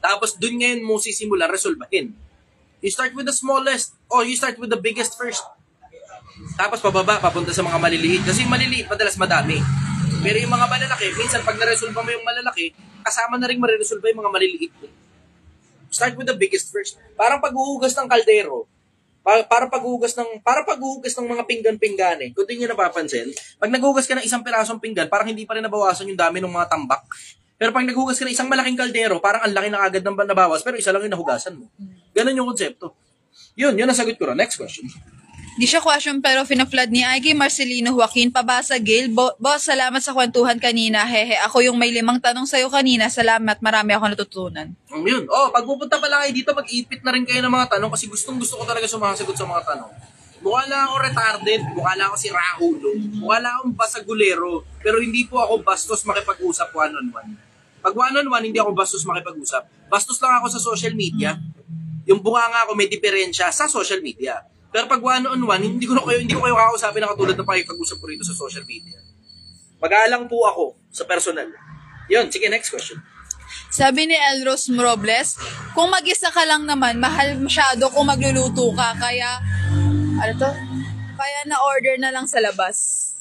Speaker 1: Tapos dun ngayon mo sisimulan resolbahin. You start with the smallest or you start with the biggest first. Tapos pababa, papunta sa mga maliliit. Kasi yung maliliit, madalas madami. Pero yung mga malalaki, minsan pag naresolba mo yung malalaki, kasama na rin mariresolba yung mga maliliit. Start with the biggest first. Parang paghuhugas ng kaldero. Para paghuhugas ng mga pinggan-pinggane. Kung di nyo napapansin, pag naghuhugas ka ng isang pirasong pinggan, parang hindi pa rin nabawasan yung dami ng mga tambak. Pero pag naghuhugas ka ng isang malaking kaldero, parang ang laki na agad ng nabawas, pero isa lang yung nahugasan mo. Ganun yung konsepto. Yun ang sagot ko ron. Next question.
Speaker 2: Di siya question pero fina-flood ni Ike Marcelino Joaquin Pabasa Gale. Boss, salamat sa kwentuhan kanina. Hehe, ako yung may 5 tanong sa'yo kanina. Salamat, marami ako natutunan.
Speaker 1: Yun. Pag pupunta pala kayo dito, mag-ipit na rin kayo ng mga tanong kasi gusto ko talaga sumasagot sa mga tanong. Mukha lang ako retarded, mukha lang ako si Raulo, mukha lang akong basagulero, pero hindi po ako bastos makipag-usap one-on-one. Pag one-on-one, hindi ako bastos makipag-usap. Bastos lang ako sa social media. Yung bunga nga ako may diferensya sa social media. Pero pag one-on-one, hindi ko kayo kakausapin na katulad ng pakipag-usap ko rito sa social media. Mag-aalang po ako sa personal. Yun, sige, next question.
Speaker 2: Sabi ni Elros Robles, kung mag-isa ka lang naman, mahal masyado kung magluluto ka. Kaya, Kaya na-order na lang sa labas.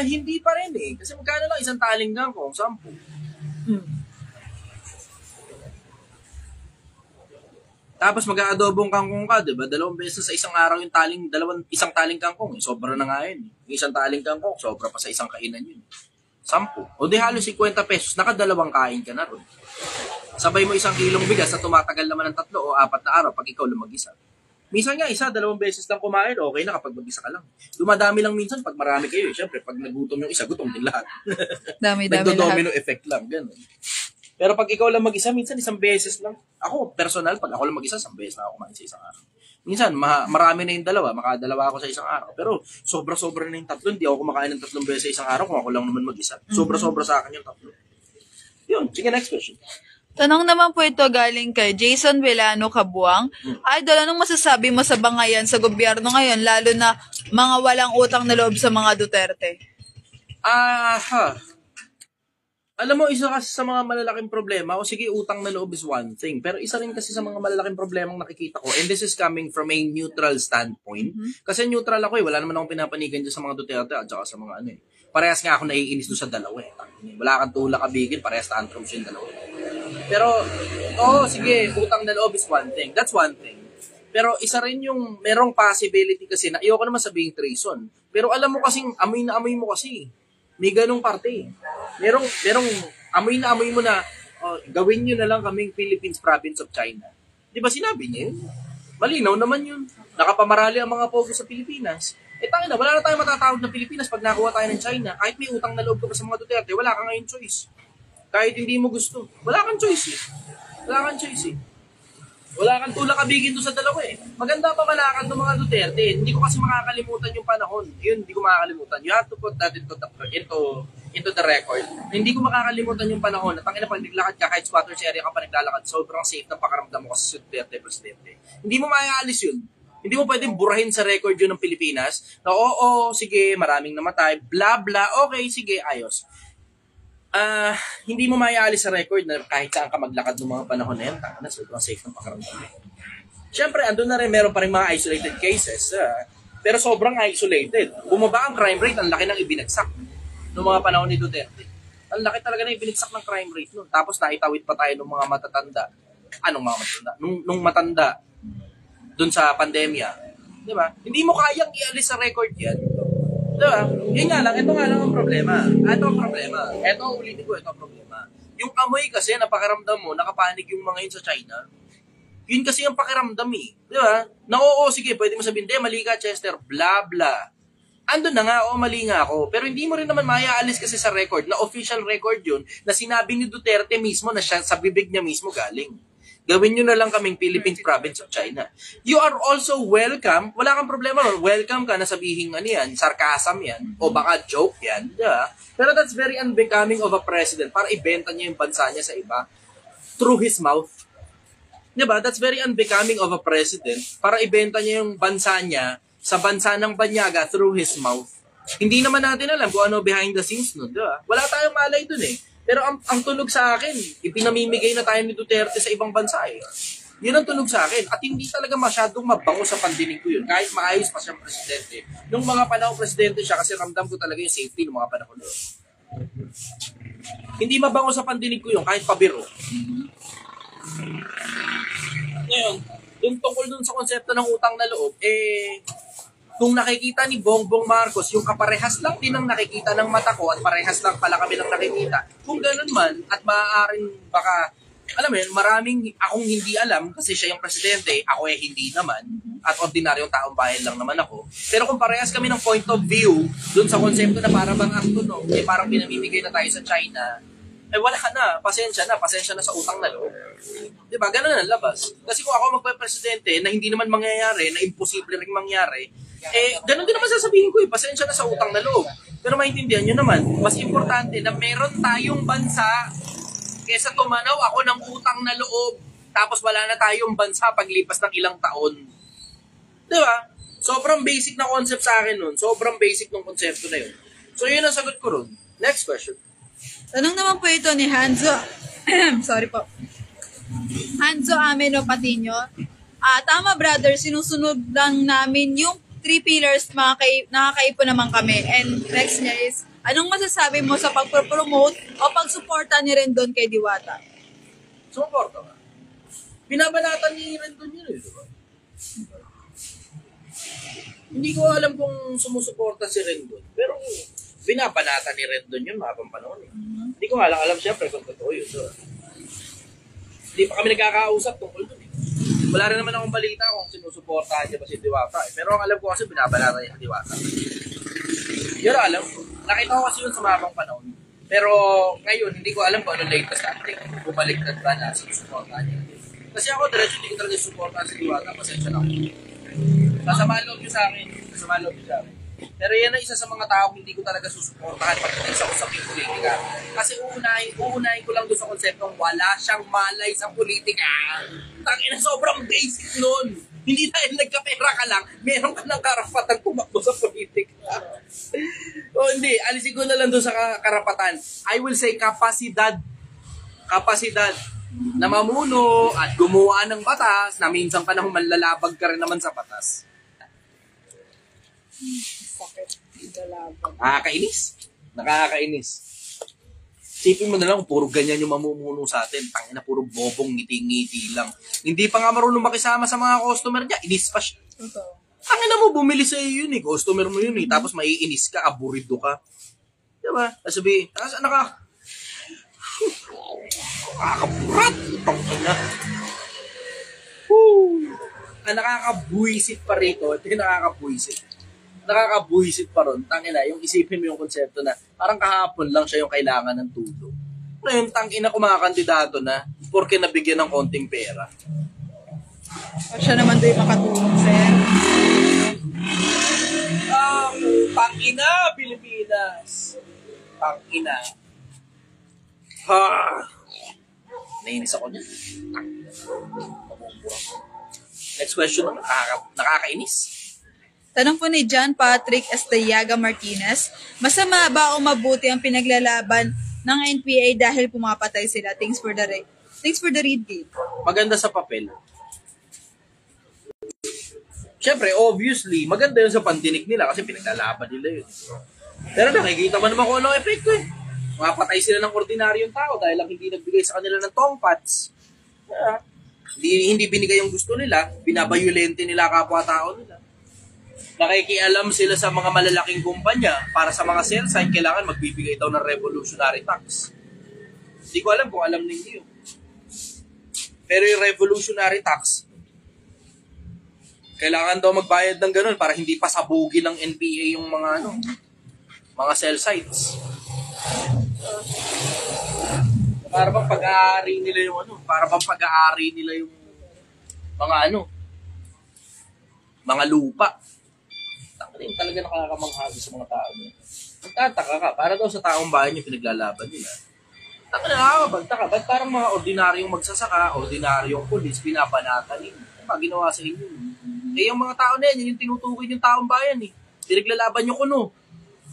Speaker 1: Hindi pa rin eh. Kasi magkano lang isang taling kangkong, 10. Tapos mag-aadobong kangkong ka, diba? 2 beses sa isang araw yung isang taling kangkong. Sobra na nga yun. Yung isang taling kangkong, sobra pa sa isang kainan yun. 10. O di halos 50 pesos, nakadalawang kain ka na ron. Sabay mo 1 kilong bigas na tumatagal naman ng 3 o 4 na araw pag ikaw lang mag-isa. Minsan nga, 1-2 beses lang kumain, okay na kapag mag-isa ka lang. Dumadami lang minsan pag marami kayo. Siyempre, pag nagutom yung isa, gutom din lahat.
Speaker 2: Dami-dami
Speaker 1: Nagdo-domino effect lang, ganun. Pero pag ikaw lang mag-isa, minsan 1 beses lang. Ako, personal, pag ako lang mag-isa, 1 beses na ako kumain sa isang araw. Minsan, marami na yung 2, makadalawa ako sa isang araw. Pero sobra-sobra na yung 3, hindi ako kumakain ng 3 beses sa isang araw kung ako lang naman mag-isa. Sobra-sobra sa akin yung 3. Yun, sige, next question.
Speaker 2: Tanong naman po ito galing kay Jason Villano Kabuang. Idol, anong masasabi mo sa bangayan sa gobyerno ngayon, lalo na mga walang utang na loob sa mga Duterte?
Speaker 1: Alam mo, isa kasi sa mga malalaking problema, o sige, utang na loob is one thing, pero isa rin kasi sa mga malalaking problemang nakikita ko, and this is coming from a neutral standpoint, kasi neutral ako wala naman akong pinapanigan dyan sa mga Duterte at saka sa mga parehas nga ako naiinis doon sa dalawa Wala kang tulak kabigin, parehas tantrums yung dalawa. Pero, sige, utang na loob is one thing. That's one thing. Pero isa rin yung, merong possibility kasi na, ayoko naman sabihing treason. Pero alam mo kasing, amoy na amoy mo kasi. May ganong parte. Merong amoy na amoy mo na, gawin nyo na lang kaming Philippines province of China. Di ba sinabi niya yun? Malinaw naman yun. Nakapamarali ang mga pogo sa Pilipinas. Tangina, wala na tayong matatawag na Pilipinas pag nakuha tayo ng China. Kahit may utang na loob ka pa sa mga Duterte, wala kang ngayon choice. Kahit hindi mo gusto. Wala kang choice eh. Wala kang tulak kabigin doon sa dalawa Maganda pa malakad ng mga Duterte. Hindi ko kasi makakalimutan yung panahon. Yun, hindi ko makakalimutan. You have to put that into the record. Hindi ko makakalimutan yung panahon. At tangina pag naglakad ka, kahit squatters area ka pa naglalakad, sobrang safe ng pakaramdam mo kasi si Duterte presidente. Hindi mo maaalis yun. Hindi mo pwedeng burahin sa record yun ng Pilipinas na sige, maraming namatay, bla bla, okay, sige, ayos. Hindi mo maaalis sa record na kahit saan ka maglakad ng mga panahon na yan, sobrang safe ng pakaramdam. Siyempre, andun na rin, meron pa rin mga isolated cases, pero sobrang isolated. Bumaba ang crime rate, ang laki ng ibinagsak noong mga panahon ni Duterte. Ang laki talaga ng ibinagsak ng crime rate noon. Tapos naitawid pa tayo ng mga matatanda. Anong mga matatanda? Nung matanda, dun sa pandemya. Di ba? Hindi mo kayang ialis sa record yan. Di ba? Yun nga lang, ito nga lang ang problema. Ito ang problema. Ulitin ko, ito ang problema. Yung amoy kasi, napakaramdam mo, nakapanig yung mga yun sa China. Yun kasi yung pakiramdam eh. Di ba? Na oo, sige, pwede mo sabihin, mali ka, Chester, bla bla. Andun na nga, mali nga ako. Pero hindi mo rin naman mayaalis kasi sa record, na official record yun, na sinabi ni Duterte mismo na siya, sa bibig niya mismo galing. Gawin nyo na lang kaming Philippine Province of China. You are also welcome, wala kang problema, welcome ka na sabihin ano yan, sarcasm yan, o baka joke yan. Yeah. Pero that's very unbecoming of a president para ibenta niya yung bansa niya sa iba through his mouth. Diba? That's very unbecoming of a president para ibenta niya yung bansa niya sa bansa ng banyaga through his mouth. Hindi naman natin alam kung ano behind the scenes nun. Diba? Wala tayong malay dun eh. Pero ang tunog sa akin, ipinamimigay na tayo ni Duterte sa ibang bansa eh. Yun ang tunog sa akin. At hindi talaga masyadong mabango sa pandinig ko yun. Kahit maayos pa siyang presidente. Nung mga panahon presidente siya, kasi ramdam ko talaga yung safety ng mga panahon doon. Hindi mabango sa pandinig ko yun, kahit pabiro. Ngayon, yung tungkol dun sa konsepto ng utang na loob, kung nakikita ni Bongbong Marcos, yung kaparehas lang din ang nakikita ng mata ko at parehas lang pala kami lang nakikita. Kung ganun man, at maaaring baka, alam mo yun, maraming akong hindi alam kasi siya yung presidente, ako hindi naman, at ordinaryong taong bayan lang naman ako. Pero kung parehas kami ng point of view dun sa konsepto na para bang ang tunog, parang pinamimigay na tayo sa China, wala na, pasensya na sa utang na loob. Diba, ganun na labas. Kasi kung ako magpa-presidente na hindi naman mangyayari, na imposible rin mangyari, ganun din naman sasabihin ko pasensya na sa utang na loob. Pero maintindihan nyo naman, mas importante na meron tayong bansa kesa tumanaw ako ng utang na loob, tapos wala na tayong bansa paglipas ng ilang taon. Diba? Sobrang basic na concept sa akin nun. Sobrang basic ng konsepto na yun. So yun ang sagot ko ron. Next question.
Speaker 2: Tanong naman po ito ni Hanzo. Sorry po. Hanzo Ameno Patino. Tama brother, sinusunod lang namin yung 3 pillars, nakakaipon naman kami. And next niya is, anong masasabi mo sa pagpromote o pagsuporta ni Rendon kay Diwata?
Speaker 1: Sumuporta ka. Binabanatan ni Rendon yun diba? Hindi ko alam kung sumusuporta si Rendon. Pero binabanatan ni Rendon yun mga panahon eh. Hindi ko alam siyempre kung totoo yun. So, hindi pa kami nagkakausap tungkol dun eh. Wala rin naman akong balita kung sinusuportahan niya ba si Diwata eh. Pero ang alam ko kasi binabanatan niya si Diwata. Yun alam ko. Nakita ko kasi yun sa mabang panahon. Pero ngayon, hindi ko alam kung ano latest acting. Bumaliktad ba na sinusuportahan niya. Kasi ako, diretso hindi ko talaga susuportahan si Diwata. Pasensya lang. Sasama loob niyo sa akin. Pero yan ang isa sa mga taong hindi ko talaga susuportahan pagdating sa usaping politika. Kasi uunahin ko lang doon sa konseptong wala siyang malay sa politika. Tangina, sobrang basic nun. Hindi dahil nagkapera ka lang, meron ka ng karapatan tumakbo sa politika. O hindi, alisin ko na lang doon sa karapatan. I will say kapasidad na mamuno at gumawa ng batas na minsan panahon manlalabag ka rin naman sa batas. Nakakainis. Sipin mo na lang kung puro ganyan yung mamumuno sa atin. Tangina, puro bobong ngiti-ngiti lang. Hindi pa nga marunong makisama sa mga customer niya. Inis pa siya. Tangina mo, bumili sa iyo yun eh. Customer mo yun eh. Tapos maiinis ka, aburido ka. Diba? Sabi, nakakapurat. Tangina. Ang nakakabuisit pa rito. Ito yung nakakabuisit pa ron. Tangina, yung isipin mo yung konsepto na parang kahapon lang siya yung kailangan ng tulong. Ngayon, tangina ko mga kandidato na porque nabigyan ng konting pera.
Speaker 2: Siya naman doon makatulong, sir.
Speaker 1: Tangina, Pilipinas. Tangina. Nainis ako niya. Next question, nakakainis.
Speaker 2: Tanong po ni John Patrick Estayaga Martinez, masama ba o mabuti ang pinaglalaban ng NPA dahil pumapatay sila? Thanks for the read, Gabe.
Speaker 1: Maganda sa papel. Siyempre, obviously, maganda yun sa pandinig nila kasi pinaglalaban nila yun. Pero nakikita mo naman kung ano epekto eh. Mapatay sila ng ordinaryong tao dahil lang hindi nagbigay sa kanila ng tongpats. Hindi binigay yung gusto nila, binabayulente nila kapwa-tao nila. Nakikialam sila sa mga malalaking kumpanya para sa mga sell sign, kailangan magbibigay daw ng revolutionary tax. Hindi ko alam kung alam ninyo. Pero yung revolutionary tax, kailangan daw magbayad ng ganun para hindi pasabugin ng NPA yung mga cell sites. Para bang pag-aari nila yung mga lupa. Tangin talaga nakakamanghabi sa mga tao. Magtataka ka, para daw sa taong bayan yung pinaglalaban nila. Nakakabagtaka, ba't parang mga ordinaryong magsasaka, ordinaryong pulis, binabanatan nila? Ano ginawa sa inyo? Eh yung mga tao na yan, yung tinutukoy yung taong bayan eh. Pinaglalaban nyo kuno.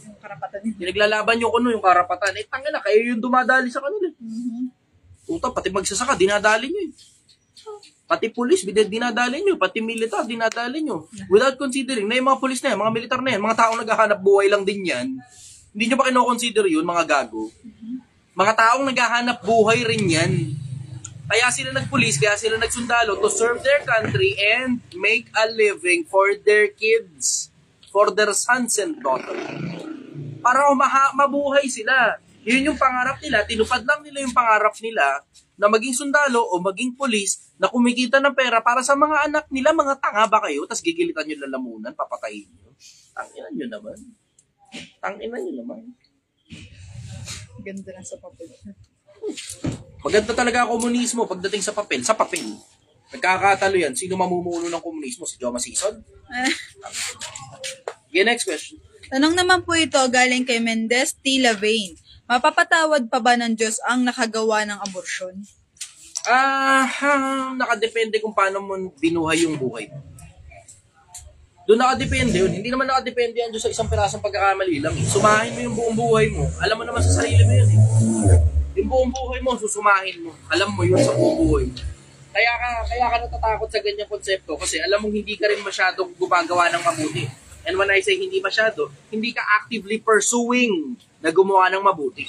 Speaker 2: Yung karapatan nila.
Speaker 1: Pinaglalaban nyo kuno yung karapatan. Eh tangin na, kayo yung dumadali sa kanila. Puta, pati magsasaka, dinadali nyo eh. Pati pulis, dinadali nyo. Pati militar, dinadali nyo. Without considering na yung mga pulis na yan, mga militar na yan, mga taong naghahanap buhay lang din yan. Hindi nyo pa kino-consider yun, mga gago. Mga taong naghahanap buhay rin yan. Kaya sila nagpulis, kaya sila nagsundalo to serve their country and make a living for their kids, for their sons and daughters. Para mabuhay sila. Yun yung pangarap nila, tinupad lang nila yung pangarap nila na maging sundalo o maging pulis na kumikita ng pera para sa mga anak nila, mga tanga ba kayo? Tapos gigilitan nyo lalamunan, papatayin nyo. Tanginan nyo naman. Tanginan nyo naman.
Speaker 2: Ganda lang sa papel.
Speaker 1: Maganda talaga ang komunismo pagdating sa papel. Sa papel. Nagkakatalo yan. Sino mamumuno ng komunismo? Si Joma Sison? Okay, next question.
Speaker 2: Tanong naman po ito galing kay Mendez T. Lavain. Mapapatawad pa ba ng Diyos ang nakagawa ng abortion?
Speaker 1: Nakadepende kung paano mo binuhay yung buhay mo. Doon nakadepende yun. Hindi naman nakadepende yan doon sa isang pirasong pagkakamali lang. Sumahin mo yung buong buhay mo. Alam mo naman sa sarili mo yun eh. Yung buong buhay mo, susumahin mo. Alam mo yun sa buong buhay mo. Kaya ka natatakot sa ganyang konsepto kasi alam mong hindi ka rin masyadong gumagawa ng mabuti. And when I say hindi masyado, hindi ka actively pursuing na gumawa ng mabuti.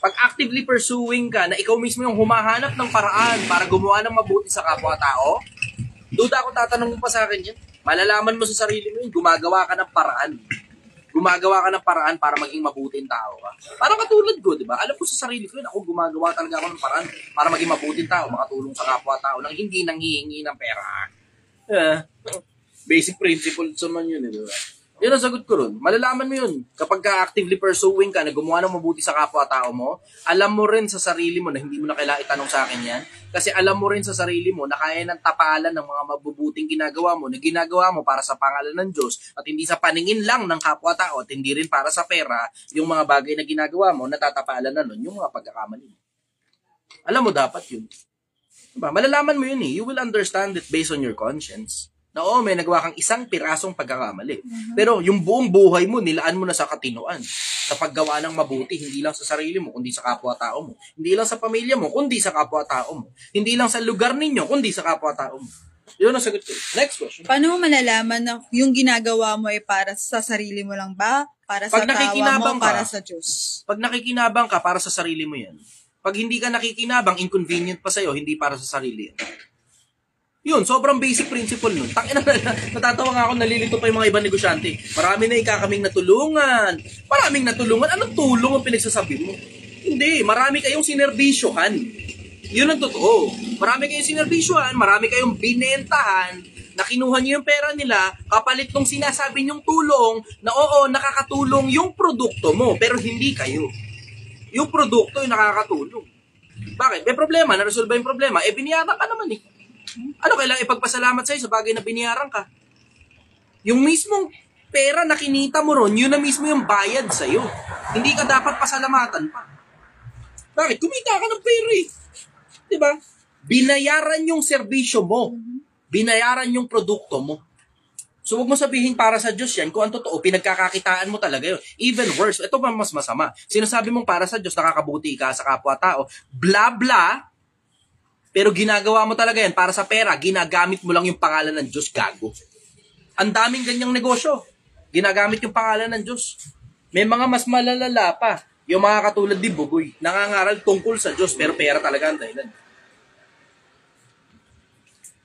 Speaker 1: Pag actively pursuing ka na ikaw mismo yung humahanap ng paraan para gumawa ng mabuti sa kapwa-tao, duda ako tatanong mo pa sa akin yan. Malalaman mo sa sarili mo yun, gumagawa ka ng paraan. Gumagawa ka ng paraan para maging mabuting tao ka. Parang katulad ko, di ba? Alam ko sa sarili ko yun, ako gumagawa talaga ako ng paraan para maging mabuting tao, makatulong sa kapwa-tao nang hindi nanghihingi ng pera. Basic principles naman yun, di ba? Yun ang sagot ko ron. Malalaman mo yun. Kapag ka actively pursuing ka na gumawa ng mabuti sa kapwa-tao mo, alam mo rin sa sarili mo na hindi mo na kailangan itanong sa akin yan. Kasi alam mo rin sa sarili mo na kaya ng tapalan ng mga mabubuting ginagawa mo na ginagawa mo para sa pangalan ng Diyos at hindi sa paningin lang ng kapwa-tao at hindi rin para sa pera yung mga bagay na ginagawa mo, natatapalan na nun yung mga pagkakamali mo. Alam mo, dapat yun. Diba? Malalaman mo yun eh. You will understand it based on your conscience. Na may nagawa kang isang pirasong pagkakamali. Pero yung buong buhay mo, nilaan mo na sa katinoan. Sa paggawa ng mabuti, hindi lang sa sarili mo, kundi sa kapwa-tao mo. Hindi lang sa pamilya mo, kundi sa kapwa-tao mo. Hindi lang sa lugar ninyo, kundi sa kapwa-tao mo. Yun ang sagot ko. Next question.
Speaker 2: Paano mo malalaman na yung ginagawa mo ay para sa sarili mo lang ba? Para sa tawa mo, para sa Diyos?
Speaker 1: Pag nakikinabang ka, para sa sarili mo yan. Pag hindi ka nakikinabang, inconvenient pa sa'yo, hindi para sa sarili yan. Yun, sobrang basic principle nun. Natatawa nga ako, nalilito pa yung mga ibang negosyante. Marami na kaming natulungan. Maraming natulungan. Anong tulong ang pinagsasabi mo? Hindi, marami kayong sinerbisyohan. Yun ang totoo. Marami kayong sinerbisyohan, marami kayong binentahan, na kinuha nyo yung pera nila, kapalit nung sinasabi nyong tulong, na oo, nakakatulong yung produkto mo, pero hindi kayo. Yung produkto yung nakakatulong. Bakit? May problema, na-resolve yung problema, biniyaran ka naman eh. Ano kailangan ipagpasalamat sa'yo sa bagay na biniyaran ka? Yung mismong pera na kinita mo ron, yun na mismo yung bayad sa'yo. Hindi ka dapat pasalamatan pa. Bakit? Kumita ka ng pera eh. Diba? Binayaran yung serbisyo mo. Binayaran yung produkto mo. So huwag mo sabihin para sa Diyos yan. Kung ang totoo, pinagkakakitaan mo talaga yun. Even worse, ito pa mas masama. Sinasabi mong para sa Diyos, nakakabuti ka sa kapwa-tao. Bla bla. Pero ginagawa mo talaga yan para sa pera. Ginagamit mo lang yung pangalan ng Diyos, gago. Ang daming ganyang negosyo. Ginagamit yung pangalan ng Diyos. May mga mas malalala pa. Yung mga katulad ni Bugoy. Nangangaral tungkol sa Diyos pero pera talaga ang dahilan.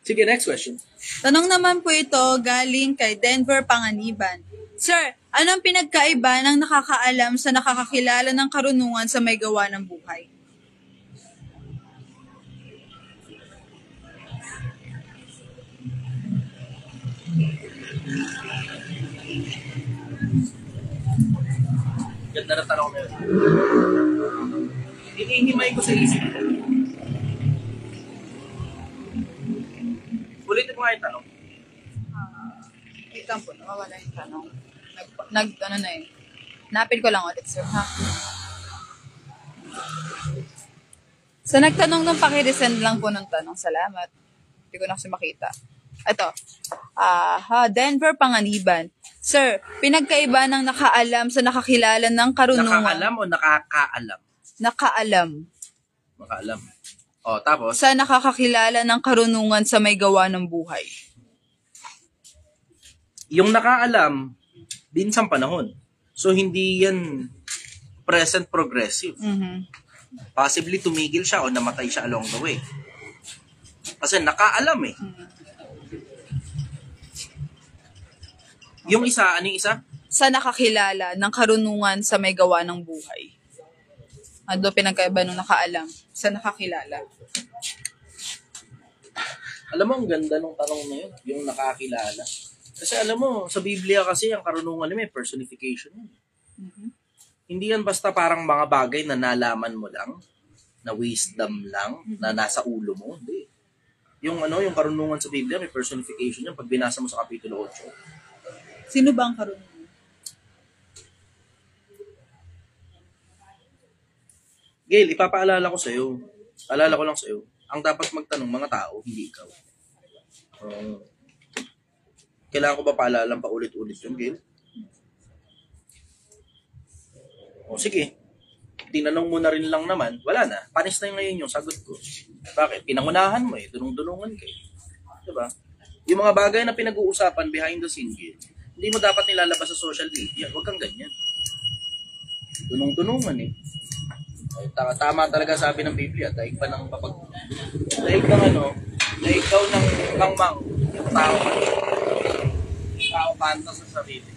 Speaker 1: Sige, next question.
Speaker 2: Tanong naman po ito galing kay Denver Panganiban. Sir, Anong pinagkaiba ng nakakaalam sa nakakakilala ng karunungan sa may gawa ng buhay?
Speaker 1: Ganda na tanong na yun. Hinihimay ko sa isip ko. Ulitin mo nga yung tanong.
Speaker 2: Wait lang po, nawawala yung tanong. Ano na eh. Napil ko lang ulit, sir, ha? So, nagtanong nung pakiresend lang po ng tanong. Salamat. Hindi ko na kasi makita. Ito. Denver Panganiban. Sir, pinagkaiba ng nakaalam sa nakakilala ng karunungan.
Speaker 1: Nakaalam o nakakaalam?
Speaker 2: Nakaalam.
Speaker 1: Makaalam. O, tapos?
Speaker 2: Sa nakakakilala ng karunungan sa may gawa ng buhay.
Speaker 1: Yung nakaalam, din sa panahon. So, hindi yan present progressive.
Speaker 2: Mhm.
Speaker 1: Possibly tumigil siya o namatay siya along the way. Kasi nakaalam eh. Yung isa, ano yung isa?
Speaker 2: Sa nakakilala ng karunungan sa may gawa ng buhay. Ano pinagkaiba ng nakaalam sa nakakilala?
Speaker 1: Alam mo, ang ganda ng tanong na yun, yung nakakilala. Kasi alam mo, sa Biblia kasi, ang karunungan may personification yun.
Speaker 2: Mhm.
Speaker 1: Hindi yan basta parang mga bagay na nalaman mo lang, na wisdom lang, na nasa ulo mo. Hindi. Yung yung karunungan sa Biblia, may personification yan. Pag binasa mo sa Kapitulo 8.
Speaker 2: Sino ba ang karunungan?
Speaker 1: Gail, ipapaalala ko sa'yo. Alala ko lang sa'yo. Ang dapat magtanong mga tao, hindi ikaw. Kailangan ko ba paalala pa ulit-ulit yung Gail? O sige. Tinanong mo na rin lang naman. Wala na. Panis na ngayon yung sagot ko. Bakit? Pinangunahan mo eh. Dunong-dunungan kayo. Diba? Yung mga bagay na pinag-uusapan behind the scene, Gail, hindi mo dapat nilalabas sa social media. Huwag kang ganyan. Dunong-dunungan eh. Ay, tama talaga sabi ng Biblia. Daig pa ng daig ng daig daw ng mangmang. Yung tao pa. Tao panta sa sarili.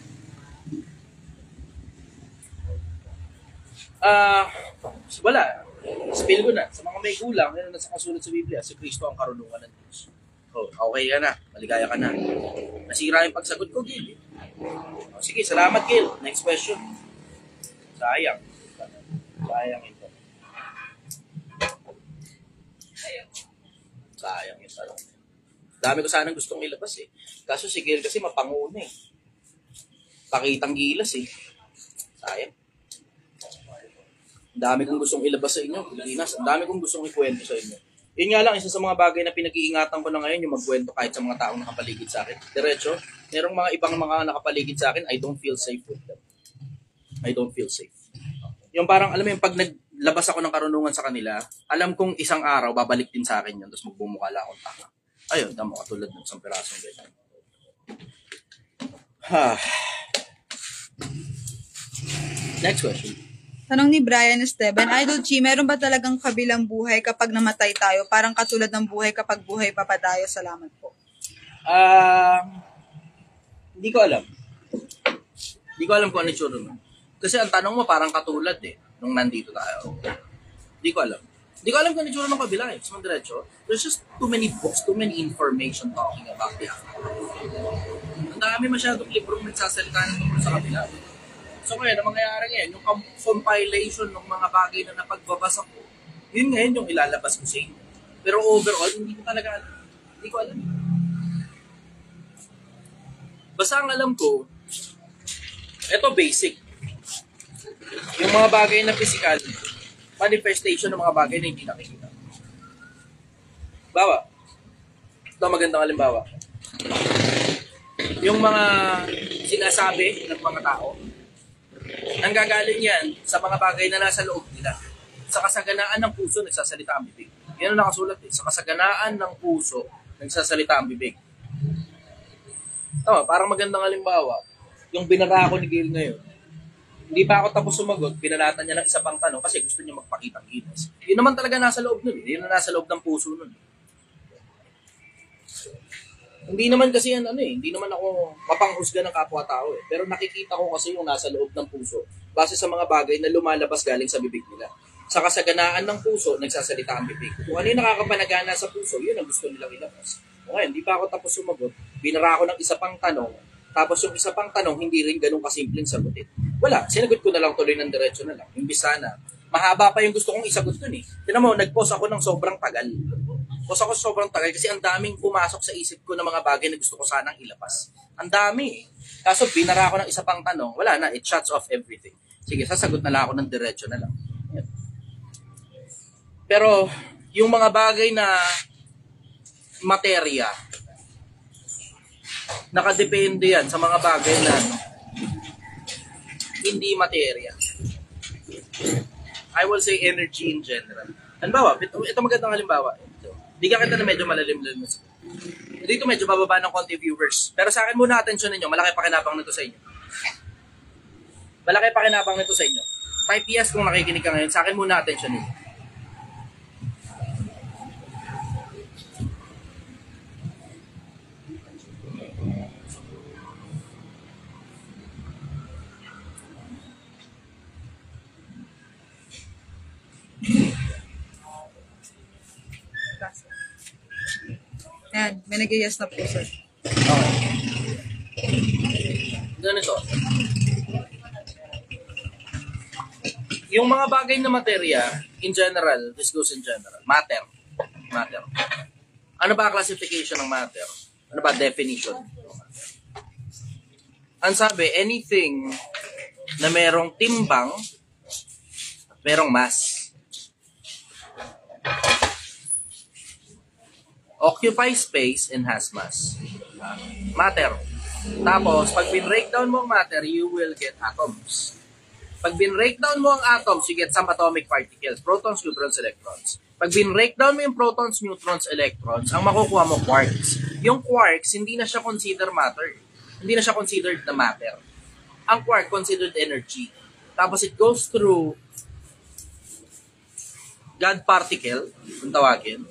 Speaker 1: Wala. Spill ko na. Sa mga may gulang, yun na sa kasulat sa Biblia, si Kristo ang karunungan ng Diyos. Oh, okay ka na. Maligaya ka na. Nasira yung pagsagot ko, Gil. Oh, sige, salamat, Gil. Next question. Sayang. Sayang ito. Sayang ito. Dami ko sanang gustong ilabas eh. Kaso si Gil kasi mapanguna eh. Pakitang gilas eh. Sayang. Ang dami kong gustong ilabas sa inyo, Pilipinas. Ang dami kong gustong ikwento sa inyo. Yun nga lang, isa sa mga bagay na pinag-iingatan ko na ngayon, yung magkwento kahit sa mga taong nakapaligid sa akin. Diretso, merong mga ibang mga nakapaligid sa akin, I don't feel safe with them. I don't feel safe. Yung parang, alam mo yung pag naglabas ako ng karunungan sa kanila, alam kong isang araw, babalik din sa akin yun, tapos magbumukha lang akong tanga. Ayun, damo katulad ng isang pirasong ganyan. Next question.
Speaker 2: Tanong ni Brian Esteban, Idol Chi, meron ba talagang kabilang buhay kapag namatay tayo? Parang katulad ng buhay kapag buhay pa pa tayo. Salamat po.
Speaker 1: Hindi ko alam. Hindi ko alam kung ano yung tsura nun. Kasi ang tanong mo parang katulad eh, nung nandito tayo. Hindi ko alam. Hindi ko alam kung ano yung tsura ng kabila eh. Sa diretso, there's just too many books, too many information talking about the afterlife. Ang dami masyadong librong nagsasalita ng tungkol sa kabila. So ngayon, ang mangyayari ngayon, yung compilation ng mga bagay na napagbabasa ko, yun ngayon yung ilalabas ko sa inyo. Pero overall, hindi ko talaga alam. Hindi ko alam. Basta ang alam ko, eto basic. Yung mga bagay na physical, manifestation ng mga bagay na hindi nakikita. Bawa. Ito magandang halimbawa. Yung mga sinasabi ng mga tao, nanggagaling yan sa mga bagay na nasa loob nila. Sa kasaganaan ng puso, nagsasalita ang bibig. Yan ang nakasulat eh. Sa kasaganaan ng puso, nagsasalita ang bibig. Tama, parang magandang halimbawa, yung binara ko ni Gail ngayon, hindi pa ako tapos sumagot, binalatan niya ng isa pang tanong kasi gusto niya magpakita ang gilas. Yun naman talaga nasa loob nun. Yun na nasa loob ng puso nun. Hindi naman kasi yan hindi naman ako mapanghusga ng kapwa-tao Pero nakikita ko kasi yung nasa loob ng puso base sa mga bagay na lumalabas galing sa bibig nila. Sa kasaganaan ng puso, nagsasalita ang bibig. Kung ano yung nakakapanagana sa puso, yun ang gusto nilang ilabas. Ngayon, hindi pa ako tapos sumagot. Binara ako ng isa pang tanong. Tapos yung isa pang tanong, hindi rin ganun kasimpleng sagutin. Wala, sinagot ko na lang tuloy ng diretso na lang. Imbis sana, mahaba pa yung gusto kong isagot dun Tinan mo, nag-pause ako ng sobrang tagal. Pause ako sobrang tagal kasi ang daming pumasok sa isip ko ng mga bagay na gusto ko sanang ilabas. Ang dami Kaso binara ako ng isa pang tanong, wala na, it shuts off everything. Sige, sasagot na lang ako ng diretso na lang. Yan. Pero, yung mga bagay na materya, nakadepende yan sa mga bagay na hindi materya. I will say energy in general. Halimbawa, ito magandang halimbawa. Bigyan kita na medyo malalim-lalim. Dito medyo bababa ng konti viewers. Pero sa akin muna atensyon ninyo, malaki pakinabang nito sa inyo. Malaki pakinabang nito sa inyo. Type yes kung nakikinig ka ngayon. Sa akin muna atensyon ninyo.
Speaker 2: Ayan, may nag-yes na po, sir.
Speaker 1: Okay. Ganito. Yung mga bagay na materya, in general, this goes in general, matter. Matter. Ano ba classification ng matter? Ano ba definition? Ang sabi, anything na merong timbang, merong mass. Occupy space and has mass. Matter. Tapos, pag bin-breakdown mo ang matter, you will get atoms. Pag bin-breakdown mo ang atoms, you get some atomic particles, protons, neutrons, electrons. Pag bin-breakdown mo yung protons, neutrons, electrons, ang makukuha mo quarks. Yung quarks, hindi na siya considered matter. Hindi na siya considered na matter. Ang quark considered energy. Tapos it goes through God particle, kung tawagin,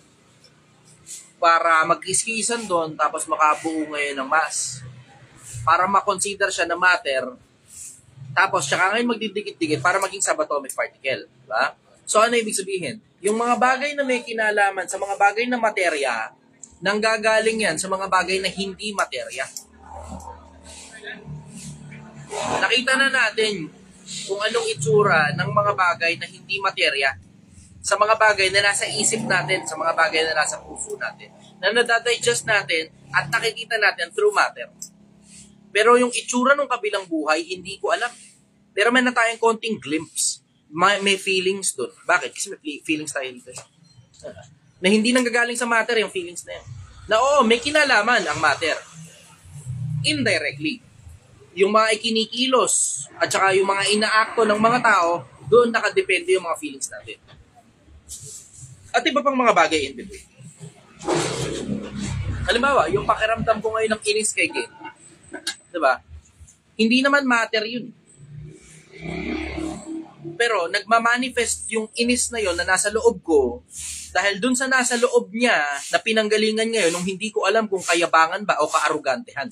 Speaker 1: para mag-iskisan doon, tapos makabuo ngayon ng mass. Para ma-consider siya na matter, tapos tsaka ngayon magdidikit-dikit para maging subatomic particle. Diba? So ano ibig sabihin? Yung mga bagay na may kinalaman sa mga bagay na materya, nanggagaling yan sa mga bagay na hindi materya. Nakita na natin kung anong itsura ng mga bagay na hindi materya sa mga bagay na nasa isip natin, sa mga bagay na nasa puso natin, na nadadigest natin at nakikita natin through matter. Pero yung itsura ng kabilang buhay, hindi ko alam. Pero may na tayong konting glimpse. May feelings dun. Bakit? Kasi may feelings tayo dito. Na hindi nanggagaling sa matter yung feelings na yan. Na oo, may kinalaman ang matter. Indirectly. Yung mga ikinikilos at saka yung mga inaakto ng mga tao, doon nakadepende yung mga feelings natin. At iba pang mga bagay in between. Halimbawa, yung pakiramdam ko ngayon ng inis kay Ken. Diba? Hindi naman matter yun. Pero nagmamanifest yung inis na yon na nasa loob ko dahil dun sa nasa loob niya na pinanggalingan ngayon nung hindi ko alam kung kayabangan ba o kaarugantehan.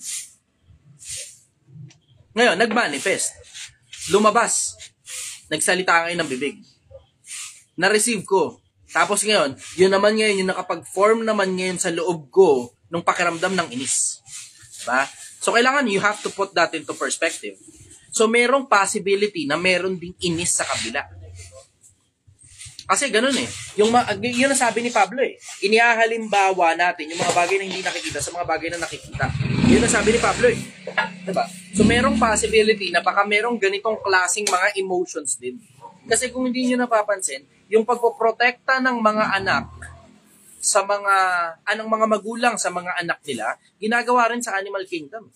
Speaker 1: Ngayon, nagmanifest. Lumabas. Nagsalita ngayon ng bibig. Na-receive ko. Tapos ngayon, yun naman ngayon, yung nakapag-form naman ngayon sa loob ko nung pakiramdam ng inis. Diba? So, kailangan you have to put that into perspective. So, merong possibility na meron ding inis sa kabila. Kasi ganun yun ang sabi ni Pablo Inihahalimbawa natin yung mga bagay na hindi nakikita sa mga bagay na nakikita. Yun ang sabi ni Pablo Diba? So, merong possibility na baka merong ganitong klaseng mga emotions din. Kasi kung hindi nyo napapansin, yung pagpoprotekta ng mga anak sa mga magulang sa mga anak nila, ginagawa rin sa animal kingdom.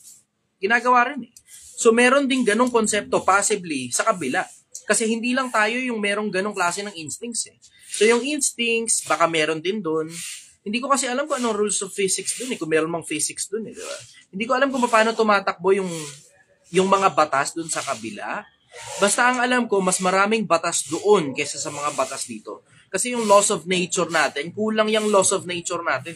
Speaker 1: Ginagawa rin So meron ding ganong konsepto possibly sa kabila. Kasi hindi lang tayo yung merong ganong klase ng instincts So yung instincts, baka meron din doon. Hindi ko kasi alam kung anong rules of physics doon kung meron mang physics doon diba? Hindi ko alam kung paano tumatakbo yung mga batas doon sa kabila. Basta ang alam ko, mas maraming batas doon kaysa sa mga batas dito. Kasi yung laws of nature natin, kulang yung laws of nature natin.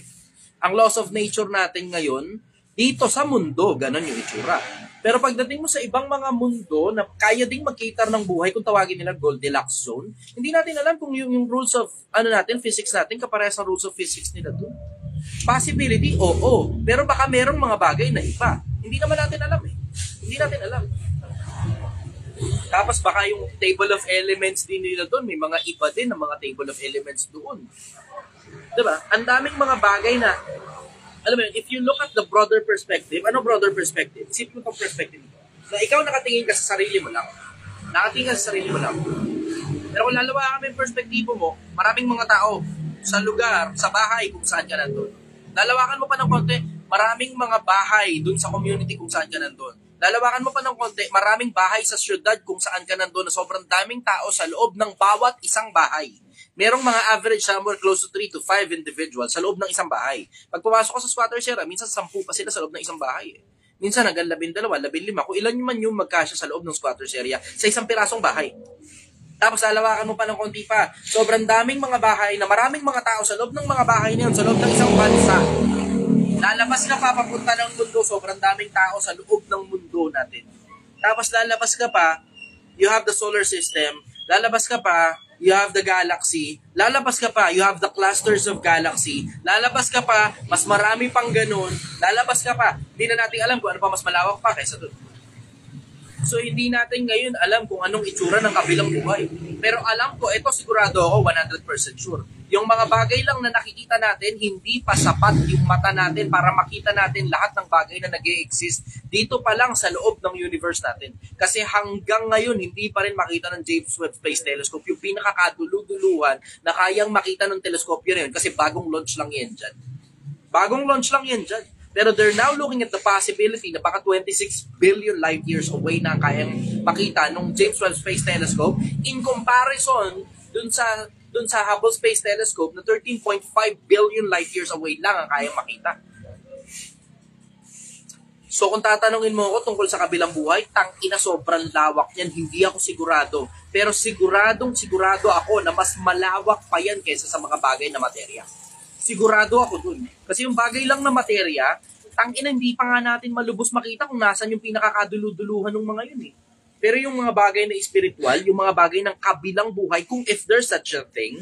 Speaker 1: Ang laws of nature natin ngayon, dito sa mundo, ganun yung itsura. Pero pagdating mo sa ibang mga mundo na kaya ding mag-cater ng buhay, kung tawagin nila Goldilocks zone, hindi natin alam kung yung rules of physics natin, kaparehas ng rules of physics nila doon. Possibility, oo. Pero baka merong mga bagay na iba. Hindi naman natin alam eh. Hindi natin alam. Tapos baka yung table of elements din nila doon, may mga iba din na mga table of elements doon. Diba? Ang daming mga bagay na, alam mo yun, if you look at the broader perspective, ano broader perspective? Isip mo itong perspective mo. Na ikaw nakatingin ka sa sarili mo lang. Nakatingin ka sa sarili mo lang. Pero kung lalawa kami yung perspektibo mo, maraming mga tao sa lugar, sa bahay kung saan ka nandun. Lalawakan mo pa ng konti, maraming mga bahay dun sa community kung saan ka nandun. Lalawakan mo pa ng konti, maraming bahay sa syudad kung saan ka nandun na sobrang daming tao sa loob ng bawat isang bahay. Merong mga average somewhere close to 3 to 5 individuals sa loob ng isang bahay. Pag pumasok ka sa squatter area, minsan 10 pa sila sa loob ng isang bahay. Minsan hanggang 12, 15, kung ilan man yung magkasya sa loob ng squatter area sa isang pirasong bahay. Tapos lalawakan mo pa ng konti pa. Sobrang daming mga bahay na maraming mga tao sa loob ng mga bahay na yun, sa loob ng isang bansa. Lalabas ka pa papunta ng mundo, sobrang daming tao sa loob ng mundo natin. Tapos lalabas ka pa, you have the solar system. Lalabas ka pa, you have the galaxy. Lalabas ka pa, you have the clusters of galaxy. Lalabas ka pa, mas marami pang ganun. Lalabas ka pa, hindi na natin alam kung ano pa mas malawak pa kaysa doon. So hindi natin ngayon alam kung anong itsura ng kabilang buhay. Pero alam ko, ito sigurado ako 100% sure. Yung mga bagay lang na nakikita natin, hindi pa sapat yung mata natin para makita natin lahat ng bagay na nag-e-exist dito pa lang sa loob ng universe natin. Kasi hanggang ngayon, hindi pa rin makita ng James Webb Space Telescope yung pinakakadulu-duluhan na kayang makita ng teleskopyo na yun kasi bagong launch lang yan dyan. Bagong launch lang yan dyan. Pero they're now looking at the possibility na baka 26 billion light years away na kayang makita ng James Webb Space Telescope in comparison dun sa Hubble Space Telescope na 13.5 billion light years away lang ang kayang makita. So kung tatanungin mo ako tungkol sa kabilang buhay, tangina sobrang lawak niyan, hindi ako sigurado. Pero sigurado ako na mas malawak pa yan kaysa sa mga bagay na materya. Sigurado ako dun. Kasi yung bagay lang na materya, tangina hindi pa nga natin malubos makita kung nasan yung pinakakadulu-duluhan ng mga yun eh. Pero yung mga bagay na spiritual, yung mga bagay ng kabilang buhay, kung if there's such a thing,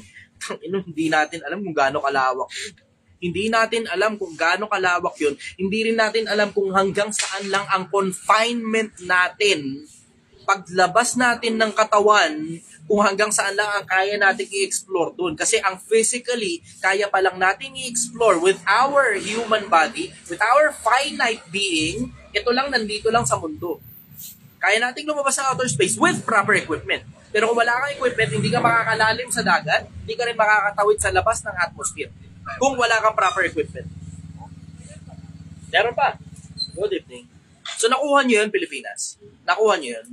Speaker 1: hindi natin alam kung gaano kalawak yun. Hindi natin alam kung gaano kalawak yun. Hindi rin natin alam kung hanggang saan lang ang confinement natin. Paglabas natin ng katawan, kung hanggang saan lang ang kaya natin i-explore doon. Kasi ang physically, kaya pa lang natin i-explore with our human body, with our finite being, ito lang nandito lang sa mundo. Kaya natin lumabas sa outer space with proper equipment. Pero kung wala kang equipment, hindi ka makakalalim sa dagat, hindi ka rin makakatawid sa labas ng atmosphere. Kung wala kang proper equipment. Meron pa. Good evening. So nakuha nyo yun, Pilipinas. Nakuha nyo yun.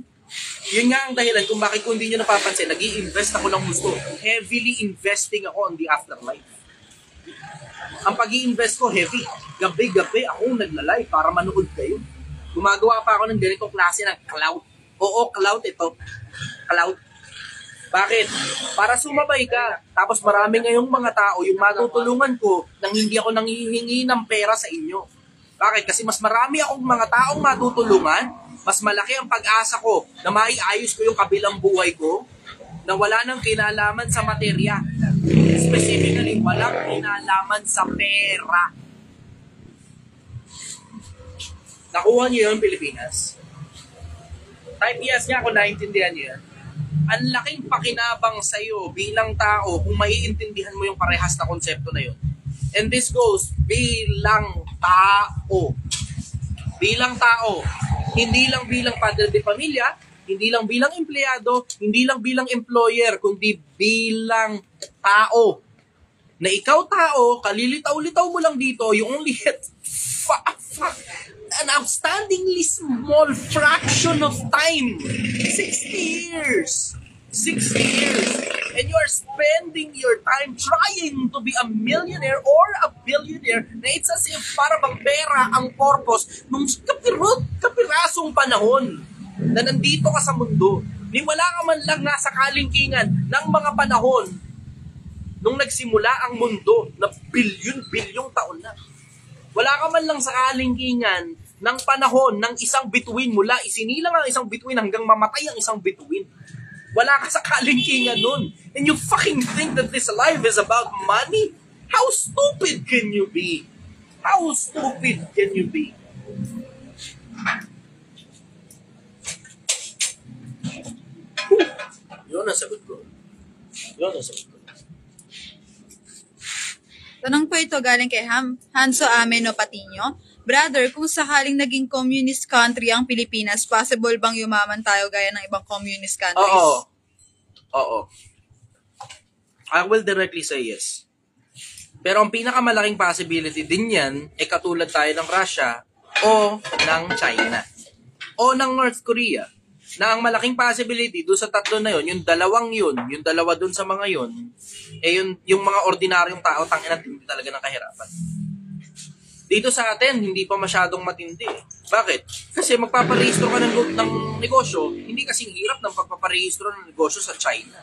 Speaker 1: Yun nga ang dahilan kung bakit kung hindi nyo napapansin, nag-i-invest ako ng gusto. Heavily investing ako on the afterlife. Ang pag-i-invest ko, heavy. Gabi-gabi akong naglalay para manood kayo. Gumagawa pa ako ng ganitong klase ng cloud. Oo, cloud ito. Cloud. Bakit? Para sumabay ka. Tapos marami ngayong mga tao yung matutulungan ko nang hindi ako nanghihingi ng pera sa inyo. Bakit? Kasi mas marami akong mga taong matutulungan, mas malaki ang pag-asa ko na maiayos ko yung kabilang buhay ko na wala nang kinalaman sa materya. Specifically, walang kinalaman sa pera. Nakuha niyo yun, Pilipinas? Type yes niya kung naiintindihan niyo yan. Ang laking pakinabang sa'yo bilang tao kung maiintindihan mo yung parehas na konsepto na yun. And this goes bilang tao. Bilang tao. Hindi lang bilang padre de pamilya, hindi lang bilang empleyado, hindi lang bilang employer, kundi bilang tao. Na ikaw tao, kalilitaw-litaw mo lang dito, you only hit an outstandingly small fraction of time. 60 years. 60 years. And you are spending your time trying to be a millionaire or a billionaire na it's as if para bang pera ang purpose nung kapirasong panahon na nandito ka sa mundo. Ni wala ka man lang nasa kalingkingan ng mga panahon nung nagsimula ang mundo na bilyon-bilyong taon na. Wala ka man lang sa kalingkingan ng panahon ng isang bituin mula isinilang ang isang bituin hanggang mamatay ang isang bituin. Wala ka sa kalingkingan nun. And you fucking think that this life is about money? How stupid can you be? How stupid can you be? Yun ang sagot ko. Yun ang sagot ko.
Speaker 2: Tanong po ito galing kay Hanso Ameno Patino. Brother, kung sakaling naging communist country ang Pilipinas, possible bang yumaman tayo gaya ng ibang communist countries?
Speaker 1: Oo. Oo. I will directly say yes. Pero ang pinakamalaking possibility din yan ay katulad tayo ng Russia o ng China o ng North Korea. Na ang malaking possibility doon sa tatlo na yun, yung dalawa doon sa mga yun, eh yung mga ordinaryong tao, tangina hindi talaga ng kahirapan. Dito sa atin, hindi pa masyadong matindi. Bakit? Kasi magpaparehistro ka ng negosyo, hindi kasing hirap ng pagpaparehistro ng negosyo sa China.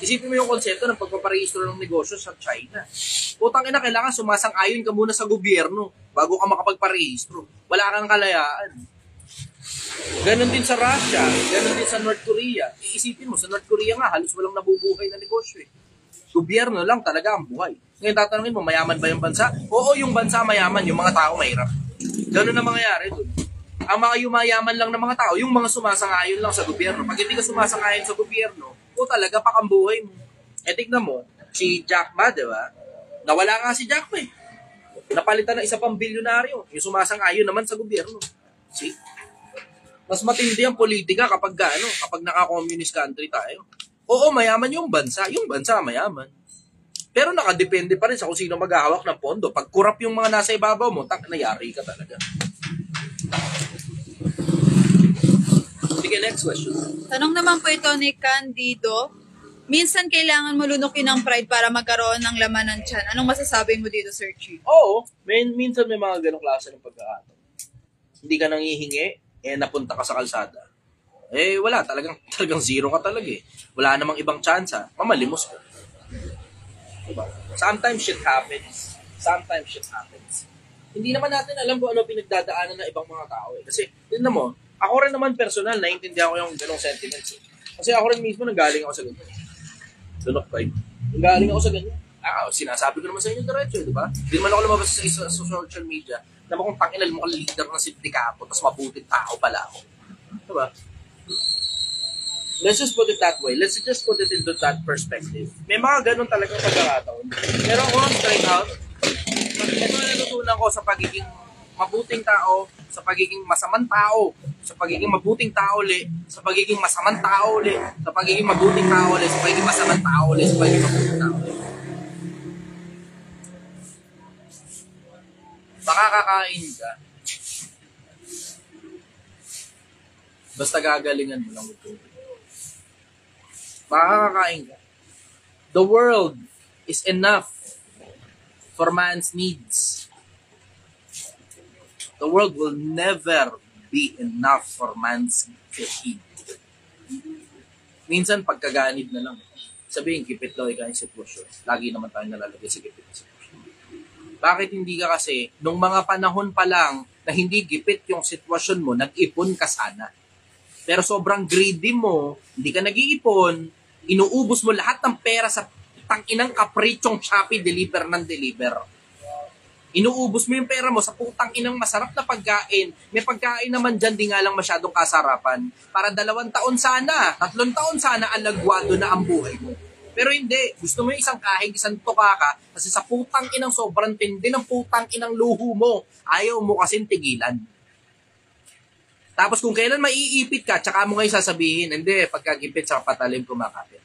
Speaker 1: Isipin mo yung konsepto ng pagpaparehistro ng negosyo sa China. Putang ina, kailangan sumasang-ayon ka muna sa gobyerno bago ka makapagparehistro. Wala kang kalayaan. Ganon din sa Russia, ganon din sa North Korea. Iisipin mo, sa North Korea nga, halos walang nabubuhay na negosyo eh. Gobyerno lang talaga ang buhay. Ngayon tatanungin mo, mayaman ba yung bansa? Oo, yung bansa mayaman, yung mga tao mahirap. Ganon na mangyayari doon. Ang mga yumayaman lang ng mga tao, yung mga sumasang-ayon lang sa gobyerno. Pag hindi ka sumasang-ayon sa gobyerno, o talaga pakambuhay mo. E tignan mo, si Jack Ma, di ba? Nawala nga si Jack Ma eh. Napalitan ng isa pang bilyonaryo, yung sumasang-ayon naman sa gobyerno. See? Mas matindi ang politika kapag naka-communist country tayo. Oo, mayaman yung bansa mayaman. Pero nakadepende pa rin sa kung sino maghahawak ng pondo. Pag kurap yung mga nasa ibabaw mo, nayari ka talaga. Sige, next question.
Speaker 2: Tanong naman po ito ni Candido. Minsan kailangan mo lunukin ng pride para magkaroon ng laman ng tiyan. Anong masasabi mo dito, Sir Chi?
Speaker 1: Oo, minsan may mga ganong klase ng pagkakataon. Hindi ka nanghihingi, napunta ka sa kalsada. Wala, talagang zero ka talaga eh. Wala namang ibang tsansa, mamalimos ka. Diba? Sometimes shit happens. Hindi naman natin alam kung ano pinagdadaanan ng ibang mga tao eh. Kasi, tignan mo, ako rin naman personal, naiintindihan ko yung ganong sentiments eh. Kasi ako rin mismo nanggaling ako sa ganyan. Lunok kayo. Nanggaling ako sa ganyan. Sinasabi ko naman sa inyo diretso, di ba? Hindi naman ako lumabas sa social media na kung tanginal mo kang leader ng sindikato tapos mabuting tao pala ako. Di ba? Let's just put it that way. Let's just put it into that perspective. May mga ganun talagang pagkakataon. Pero ako straight out, ito na natutunan ko sa pagiging mabuting tao, sa pagiging masamang tao, sa pagiging mabuting tao ulit, sa pagiging masamang tao ulit, sa pagiging mabuting tao ulit, sa pagiging masamang tao ulit, sa pagiging mabuting tao ulit. Makakakain ka. Basta gagalingan mo lang ito. Makakakain ka. The world is enough for man's needs. The world will never be enough for man's need. Minsan pagkaganid na lang. Sabihin, gipit daw ikaw yung sitwasyon. Lagi naman tayo nalalagay sa gipit na sitwasyon. Bakit hindi ka kasi, nung mga panahon pa lang na hindi gipit yung sitwasyon mo, nag-ipon ka sana. Pero sobrang greedy mo, hindi ka nag-iipon, inuubos mo lahat ng pera sa tanginang kaprichong Shopee deliver ng deliver. Inuubos mo yung pera mo sa putang inang masarap na pagkain. May pagkain naman dyan, di nga lang masyadong kasarapan. Para 2 taon sana, 3 taon sana alagwado na ang buhay mo. Pero hindi, gusto mo yung isang kahig, isang tukaka, kasi sa putang inang sobrang tindi ng putang inang luho mo, ayaw mo kasing tigilan. Tapos kung kailan maiipit ka, tsaka mo ngayon sasabihin, hindi, pagkagipit sa patalim kumakapit.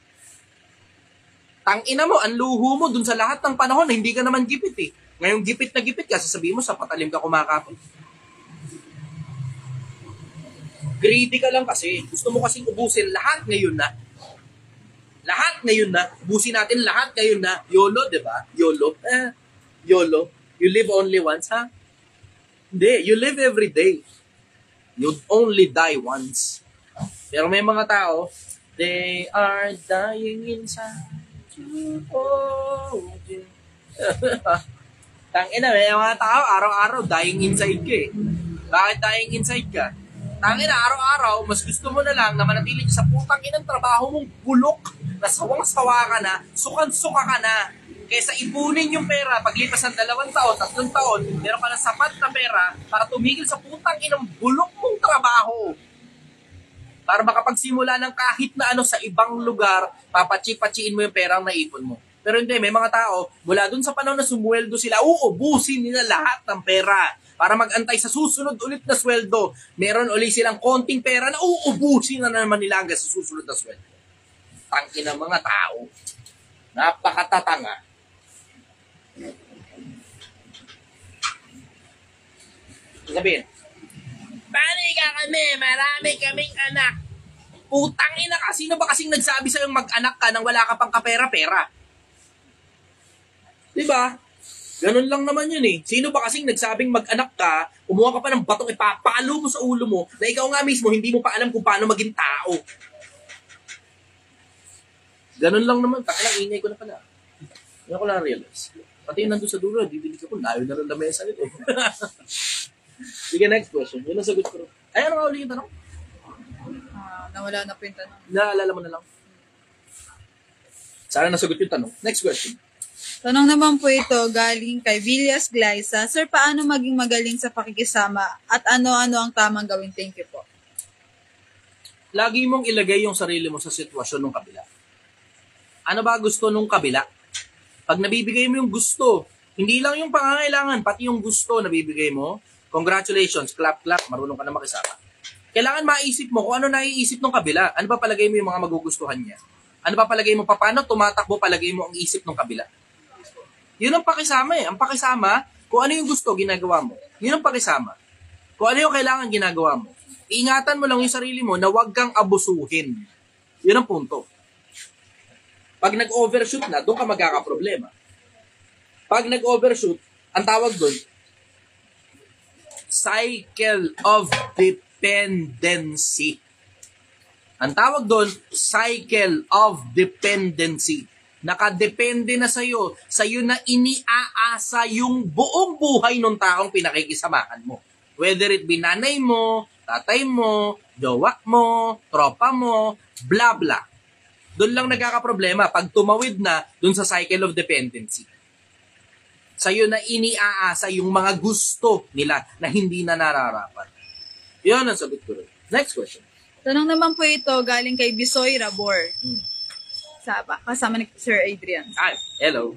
Speaker 1: Tangina mo, ang luho mo dun sa lahat ng panahon, hindi ka naman gipit eh. Ngayong gipit na gipit ka, sasabihin mo sa patalim ka kumakapit. Greedy ka lang kasi, gusto mo kasing ubusin lahat ngayon na. Lahat ngayon na, ubusin natin lahat ngayon na. YOLO, di ba? YOLO. YOLO. You live only once, ha? Hindi, you live every day. You'd only die once. Pero may mga tao, they are dying inside. Tangina, may mga tao, araw-araw, dying inside ka eh. Bakit dying inside ka? Tangina, araw-araw, mas gusto mo na lang na manatili ka sa putang inang trabaho mong bulok, na sawang-sawa ka na, sukan-suka ka na, kaysa ipunin yung pera, paglipas ng 2 taon, 3 taon, meron ka ng sapat na pera para tumigil sa putang inang bulok mong trabaho. Para makapagsimula ng kahit na ano sa ibang lugar, papachi-pachiin mo yung perang naipon mo. Pero hindi, may mga tao, mula dun sa panahon na sumweldo sila, uubusin nila lahat ng pera para mag-antay sa susunod ulit na sweldo. Meron ulit silang konting pera na uubusin na naman nila hanggang sa susunod na sweldo. Tangin ng mga tao. Napakatatanga. Sabihin, bali ka kami, marami kaming anak. Putang ina ka, sino ba kasing nagsabi sa'yo mag-anak ka nang wala ka pang kapera-pera? Diba? Ganun lang naman yun eh. Sino ba kasing nagsabing mag-anak ka, kumuha ka pa ng batong ipapalo mo sa ulo mo, na ikaw nga mismo hindi mo pa alam kung paano maging tao. Ganun lang naman. Takalang ingay ko na pala. Hindi ko na-realize. Pati yung nandun sa dulo, didinig ako, layo na lang na mesa nito. Sige, next question. Yun ang sagot ko. Ay, ano nga uli yung tanong?
Speaker 2: Nawala na po yung tanong.
Speaker 1: Naalala mo na lang. Sana nasagot yung tanong. Next question.
Speaker 2: Tanong naman po ito galing kay Villas Glyza. Sir, paano maging magaling sa pakikisama at ano-ano ang tamang gawin? Thank you po.
Speaker 1: Lagi mong ilagay yung sarili mo sa sitwasyon ng kabila. Ano ba gusto nung kabila? Pag nabibigay mo yung gusto, hindi lang yung pangangailangan, pati yung gusto nabibigay mo, congratulations, clap, clap, marunong ka na makisama. Kailangan maisip mo kung ano naiisip ng kabila. Ano ba palagay mo yung mga magugustuhan niya? Ano ba palagay mo? Paano tumatakbo palagay mo ang isip ng kabila? Yun ang pakisama eh. Ang pakisama, kung ano yung gusto, ginagawa mo. Yun ang pakisama. Kung ano yung kailangan, ginagawa mo. Iingatan mo lang yung sarili mo na huwag kang abusuhin. Yun ang punto. Pag nag-overshoot na, doon ka magkakaproblema. Pag nag-overshoot, ang tawag doon, cycle of dependency. Ang tawag doon, cycle of dependency. Nakadepende na sa'yo na iniaasa yung buong buhay ng taong pinakikisamahan mo. Whether it be nanay mo, tatay mo, jowa mo, tropa mo, blah blah. Doon lang nagkakaproblema pag tumawid na doon sa cycle of dependency. Sa'yo na iniaasa yung mga gusto nila na hindi na nararapat. Yun ang sagot ko rin. Next question.
Speaker 2: Tanong naman po ito galing kay Bisoy Rabor. Kasama ni Sir Adrian.
Speaker 1: Hi, hello.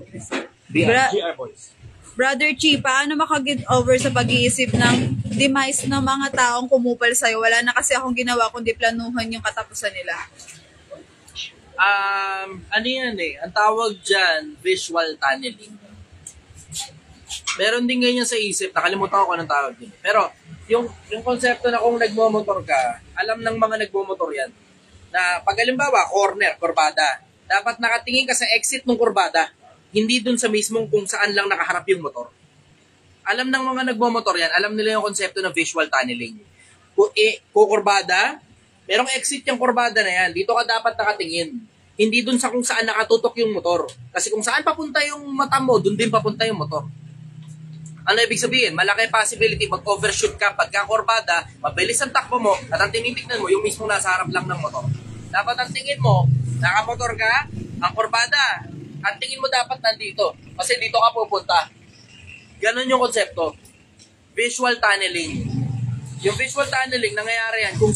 Speaker 2: Bra-
Speaker 1: GR Boys.
Speaker 2: Brother Chi, paano makaget over sa pag-iisip ng demise ng mga taong kumupal sa'yo? Wala na kasi akong ginawa kundi planuhan yung katapusan nila.
Speaker 1: Ano yan eh? Ang tawag dyan, visual tunneling. Meron din ganyan sa isip. Nakalimutan ko anong tawag din. Pero, yung konsepto na kung nagmomotor ka, alam ng mga nagmomotor yan. Na pag halimbawa, corner, kurbada, dapat nakatingin ka sa exit ng kurbada. Hindi dun sa mismong kung saan lang nakaharap yung motor. Alam ng mga nagmomotor yan, alam nila yung konsepto ng visual tunneling. Kukurbada, merong exit yung kurbada na yan. Dito ka dapat nakatingin. Hindi dun sa kung saan nakatutok yung motor. Kasi kung saan papunta yung mata mo, dun din papunta yung motor. Ano ibig sabihin? Malaki possibility mag-overshoot ka pagka kurbada, mabilis ang takbo mo, at ang tinitignan mo, yung mismong nasa harap lang ng motor. Dapat ang tingin mo, nakamotor ka, ang kurbada, ang tingin mo dapat nandito. Kasi dito ka pupunta. Ganon yung konsepto. Visual tunneling. Yung visual tunneling, nangyayari yan, kung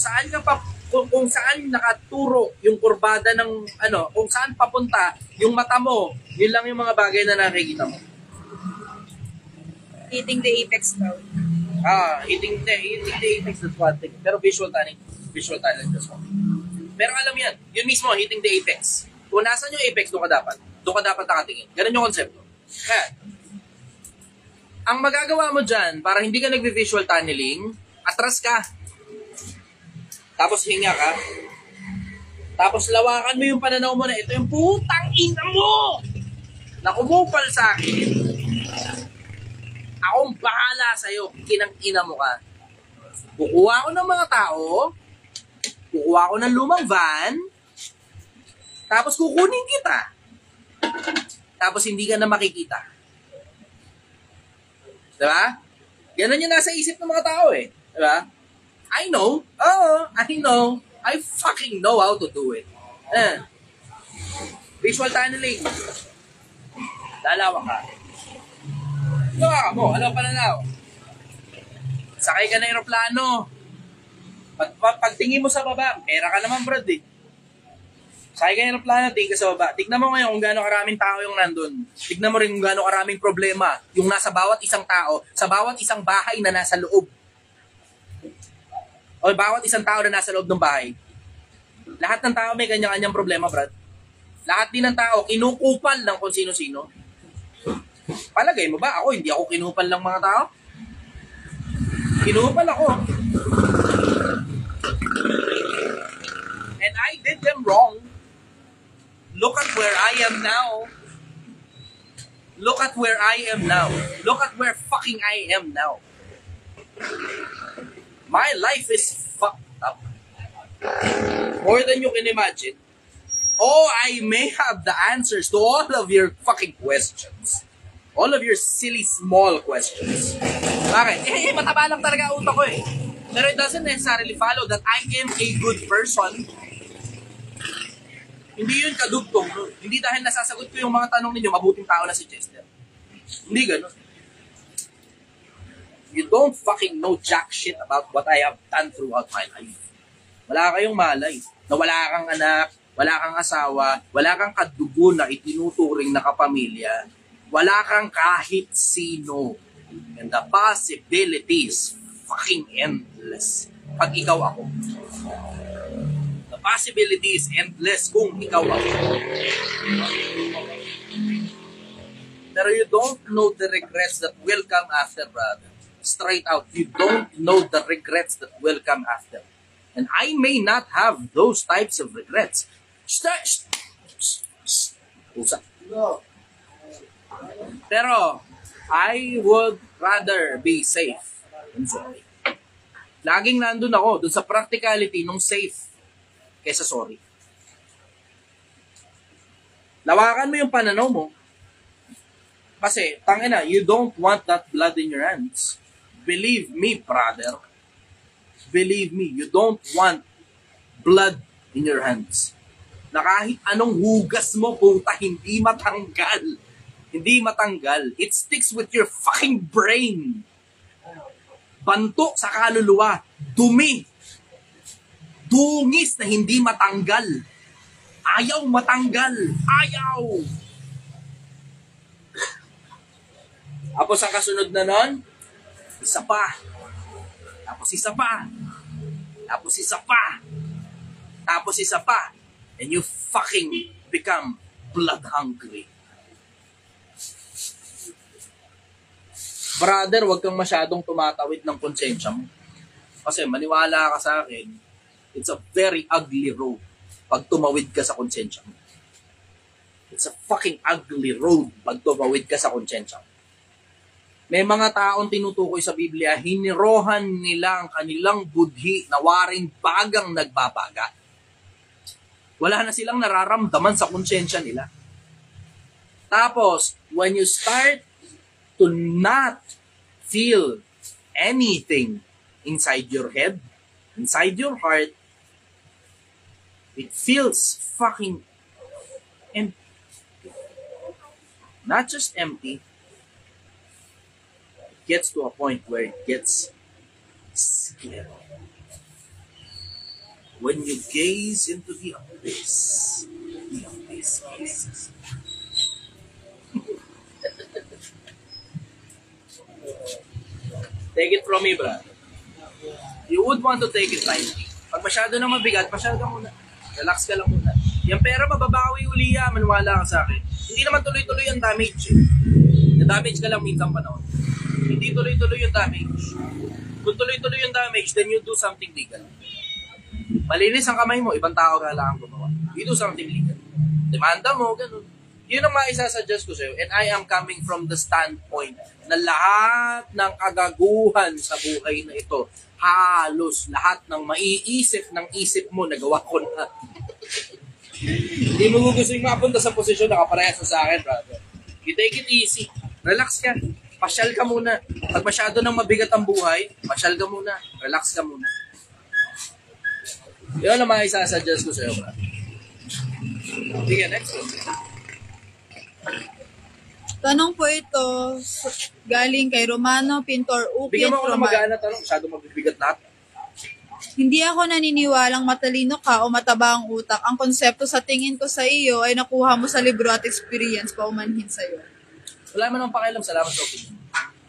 Speaker 1: saan nakaturo yung kurbada ng, kung saan papunta yung mata mo, yun lang yung mga bagay na nakikita mo.
Speaker 2: Hitting the apex daw.
Speaker 1: Hitting the apex, that's one thing. Pero visual tunneling, that's one. Pero alam yan, yun mismo, hitting the apex. Kung nasan yung apex, doon ka dapat nakatingin. Ganun yung konsepto. Kaya, ang magagawa mo dyan, para hindi ka nagvi-visual tunneling, atras ka. Tapos hinga ka. Tapos lawakan mo yung pananaw mo na ito yung putang ina mo na kumupal sa akin. Akong bahala sa'yo, kinang-ina mo ka. Kukuha ko ng mga tao, kukuha ko ng lumang van, tapos kukunin kita. Tapos hindi ka na makikita. Diba? Ganun yung nasa isip ng mga tao eh. Diba? I know. I know. I fucking know how to do it. Visual tunneling. Lalawa ka. Gawa mo. Alam pa na now. Sakay ka ng aeroplano. Pagtingin mo sa baba, pera ka naman, brad eh. Sakay ka ng aeroplano, tingin ka sa baba. Tignan mo ngayon kung gaano karaming tao yung nandun. Tignan mo rin kung gaano karaming problema yung nasa bawat isang tao, sa bawat isang bahay na nasa loob. O bawat isang tao na nasa loob ng bahay. Lahat ng tao may kanya-kanyang problema, brad. Lahat din ng tao, kinukupal ng kung sino-sino. Palagay mo ba, ako, hindi ako kinupal ng mga tao? Kinupal ako. And I did them wrong. Look at where I am now. Look at where I am now. Look at where fucking I am now. My life is fucked up. More than you can imagine. Oh, I may have the answers to all of your fucking questions. All of your silly small questions. Bakit? Mataba lang talaga utak ko eh. Pero it doesn't necessarily follow that I am a good person. Hindi yun kadugtong. No? Hindi dahil nasasagot ko yung mga tanong ninyo, mabuting tao na si Chester. Hindi ganun. You don't fucking know jack shit about what I have done throughout my life. Wala kayong malay. Na wala kang anak, wala kang asawa, wala kang kadugo na itinuturing na kapamilya. Wala kang kahit sino. And the possibilities fucking endless. Pag ikaw ako. The possibility is endless kung ikaw ako. Pero you don't know the regrets that will come after, brother. Straight out, you don't know the regrets that will come after. And I may not have those types of regrets. Usap. Pero, I would rather be safe than sorry. Laging nandun ako, dun sa practicality nung safe kaysa sorry. Lawakan mo yung pananaw mo. Kasi, tangina, you don't want that blood in your hands. Believe me, brother. Believe me, you don't want blood in your hands. Na kahit anong hugas mo, puta, hindi matanggal. Hindi matanggal. It sticks with your fucking brain. Banto sa kaluluwa. Dumi. Dungis na hindi matanggal. Ayaw matanggal. Ayaw. Tapos ang kasunod na nun, isa pa. Tapos isa pa. Tapos isa pa. Tapos isa pa. And you fucking become blood hungry. Brother, wag kang masyadong tumatawid ng konsensya mo. Kasi maniwala ka sa akin, it's a very ugly road pag tumawid ka sa konsensya mo. It's a fucking ugly road pag tumawid ka sa konsensya mo. May mga taong tinutukoy sa Biblia, hinirohan nila ang kanilang budhi na waring bagang nagbabaga. Wala na silang nararamdaman sa konsensya nila. Tapos, when you start to not feel anything inside your head, inside your heart, it feels fucking empty. Not just empty, it gets to a point where it gets scary. When you gaze into the abyss is take it from me, bro. You would want to take it lightly. Pag masyado na mabigat, masyado ka muna. Relax ka lang muna. Yung pera, mababawi uli yan. Maniwala ka sa akin. Hindi naman tuloy-tuloy yung damage. Na-damage ka lang minsan panahon. Hindi tuloy-tuloy yung damage. Kung tuloy-tuloy yung damage, then you do something legal. Malinis ang kamay mo, ibang tao ka lang gumawa. You do something legal. Demanda mo, ganun. Yun ang maisasuggest ko sa'yo. And I am coming from the standpoint na lahat ng kagaguhan sa buhay na ito, halos lahat ng maiisip ng isip mo, nagawa ko na. Hindi mo gusto yung mapunta sa posisyon na kaparehas sa akin, brother. You take it easy. Relax ka. pasyal ka muna. Pag masyado nang mabigat ang buhay, pasyal ka muna. Relax ka muna. Yun ang mga isasuggest ko sa'yo, bro. Sige, next.
Speaker 2: Tanong po ito, galing kay Romano Pintor Ukit.
Speaker 1: Bigyan mo ako ng mag-aana tanong. Masyado mabibigat lahat.
Speaker 2: Hindi ako naniniwalang matalino ka o mataba ang utak. Ang konsepto sa tingin ko sa iyo ay nakuha mo sa libro at experience pa umanhin sa iyo.
Speaker 1: Wala man akong pakialam. Salamat sa opinion.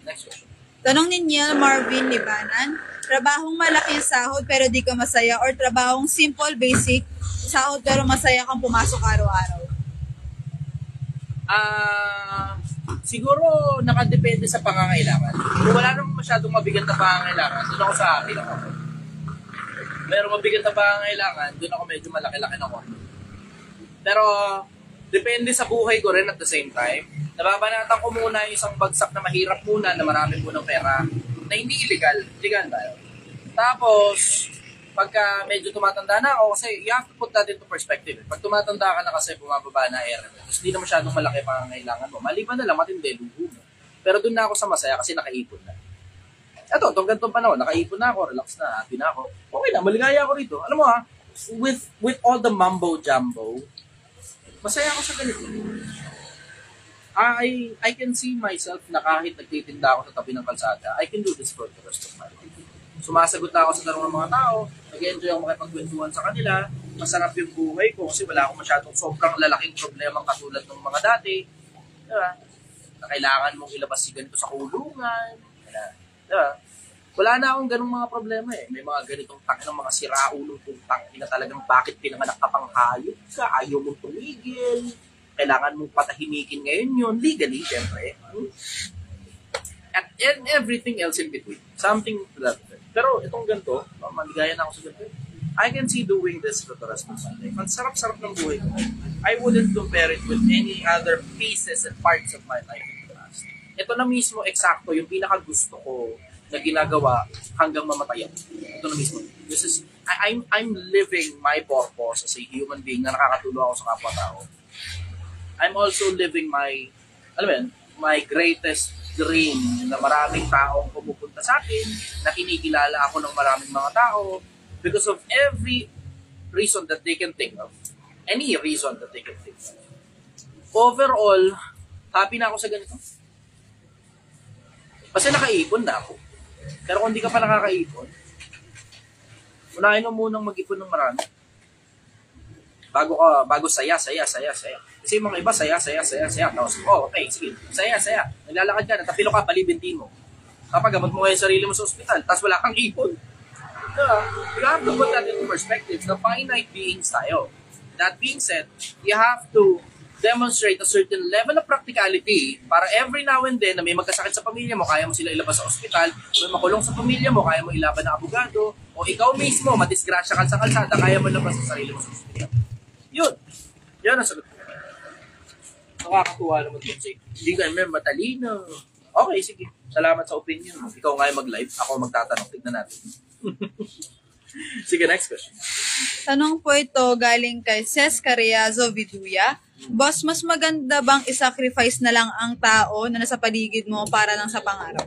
Speaker 1: Next question.
Speaker 2: Tanong ni Neil Marvin Libanan, trabahong malaki ang sahod pero di ka masaya or trabahong simple, basic, sahod pero masaya kang pumasok araw-araw?
Speaker 1: Siguro nakadepende sa pangangailangan. Kung wala namang masyadong mabigat na pangangailangan, doon ako sa akin ako. Meron mabigat na pangangailangan, doon ako medyo malaki-laki na konti. Pero depende sa buhay ko rin at the same time. Nababanatan ko muna yung isang bagsak na mahirap muna, na marami munang pera, na hindi illegal. Illegal tayo. Tapos, pagka medyo tumatanda na ako, kasi you have to put that into perspective. Pag tumatanda ka na kasi bumababa na tapos hindi na masyadong malaki pangangailangan mo. Maliban na lang, matindi, luho mo. Pero doon na ako sa masaya kasi nakaipon na. Eto, itong ganitong panahon, nakaipon na ako, relax na, happy na ako. Okay na, maligaya ako rito. Alam mo with all the mumbo-jumbo, masaya ako sa ganito. I can see myself na kahit nagtitinda ako sa tabi ng kalsada, I can do this for the rest of my life. Sumasagot na ako sa tanong ng mga tao, nag-enjoy ako makipagkwentuhan sa kanila, masarap yung buhay ko kasi wala akong masyadong sobrang lalaking problemang katulad ng mga dati. Diba? Na kailangan mong ilabas si ganito sa kulungan. Diba? Wala na akong ganung mga problema eh. May mga ganitong ng mga siraulong putang na talagang bakit pinanganak ka pang hayop ka, ayaw mong tumigil, kailangan mong patahimikin ngayon yun, legally, syempre. And everything else in between. Something to that effect. Pero itong ganito, maligaya na ako sa ganito. I can see doing this for the rest of my life. Ang sarap-sarap ng buhay ko. I wouldn't compare it with any other pieces and parts of my life in the past. Ito na mismo eksakto yung pinakagusto ko na ginagawa hanggang mamatay ako. Ito na mismo. This is, I'm living my purpose as a human being na nakakatulong ako sa kapwa-tao. I'm also living my, my greatest dream na maraming taong pumupunta sa akin, na kinikilala ako ng maraming mga tao because of every reason that they can think of. Any reason that they can think of. Overall, happy na ako sa ganito. Kasi nakaipon na ako. Pero kung di ka pa nakakaipon, unahin mo munang mag-ipon ng marami. Bago saya. Kasi yung mga iba, saya. Tapos, okay, sige, saya. Naglalakad ka, natapilo ka, palibintin mo. Kapag gamot mo ngayon sarili mo sa ospital, tapos wala kang ipon. You have to put that into perspective. The finite beings tayo. That being said, you have to demonstrate a certain level of practicality para every now and then na may magkasakit sa pamilya mo, kaya mo sila ilabas sa ospital, may makulong sa pamilya mo, kaya mo ilaban ng abogado, o ikaw mismo, madisgrasya ka sa kalsada, kaya mo labas sa sarili mo sa ospital. Yun ang sagot ko. Nakakatuwa naman ito. Hindi ka naman matalino. Okay, sige. Salamat sa opinion. Ikaw nga mag-live. Ako magtatanong. Tignan natin. Sige, next question.
Speaker 2: Tanong po ito galing kay Ces Carriazo Viduya. Boss, mas maganda bang isacrifice na lang ang tao na nasa paligid mo para lang sa pangarap?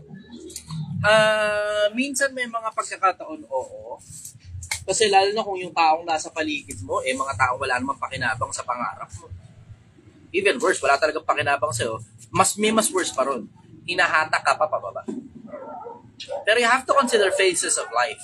Speaker 1: Minsan may mga pagkakataon, oo. Kasi lalo na kung yung taong nasa paligid mo, mga taong wala namang pakinabang sa pangarap mo. Even worse, wala talagang pakinabang sa'yo. May mas worse pa ron. Hinahatak ka pa pababa. Pero you have to consider phases of life.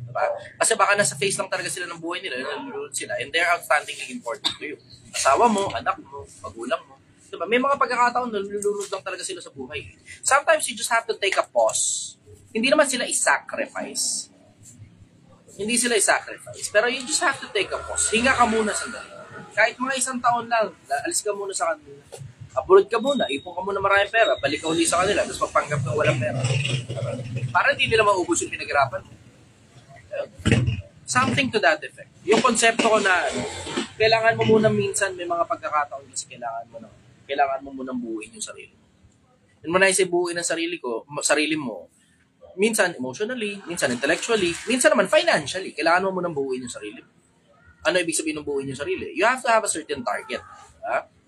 Speaker 1: Diba? Kasi baka nasa phase lang talaga sila ng buhay nila, nalulunod sila, and they're outstandingly important to you. Asawa mo, anak mo, magulang mo. Diba? May mga pagkakataon na nalulunod lang talaga sila sa buhay. Sometimes you just have to take a pause. Hindi naman sila i-sacrifice. Hindi sila i-sacrifice. Pero you just have to take a pause. Hinga ka muna sandali. Kahit mga 1 taon lang, alis ka muna sa kanila. Abroad ka muna, ipon ka muna maraming pera, balik ka uli sa kanila, tapos magpanggap ka walang pera. Para hindi nila maubos yung pinaghirapan. Something to that effect. Yung konsepto ko na, kailangan mo muna minsan, may mga pagkakataon kasi kailangan mo munang buuin yung sarili mo. Yun mo na buuin ang sarili mo, minsan emotionally, minsan intellectually, minsan naman financially. Kailangan mo munang buuin yung sarili mo. Ano ibig sabihin ng buuin yung sarili? You have to have a certain target.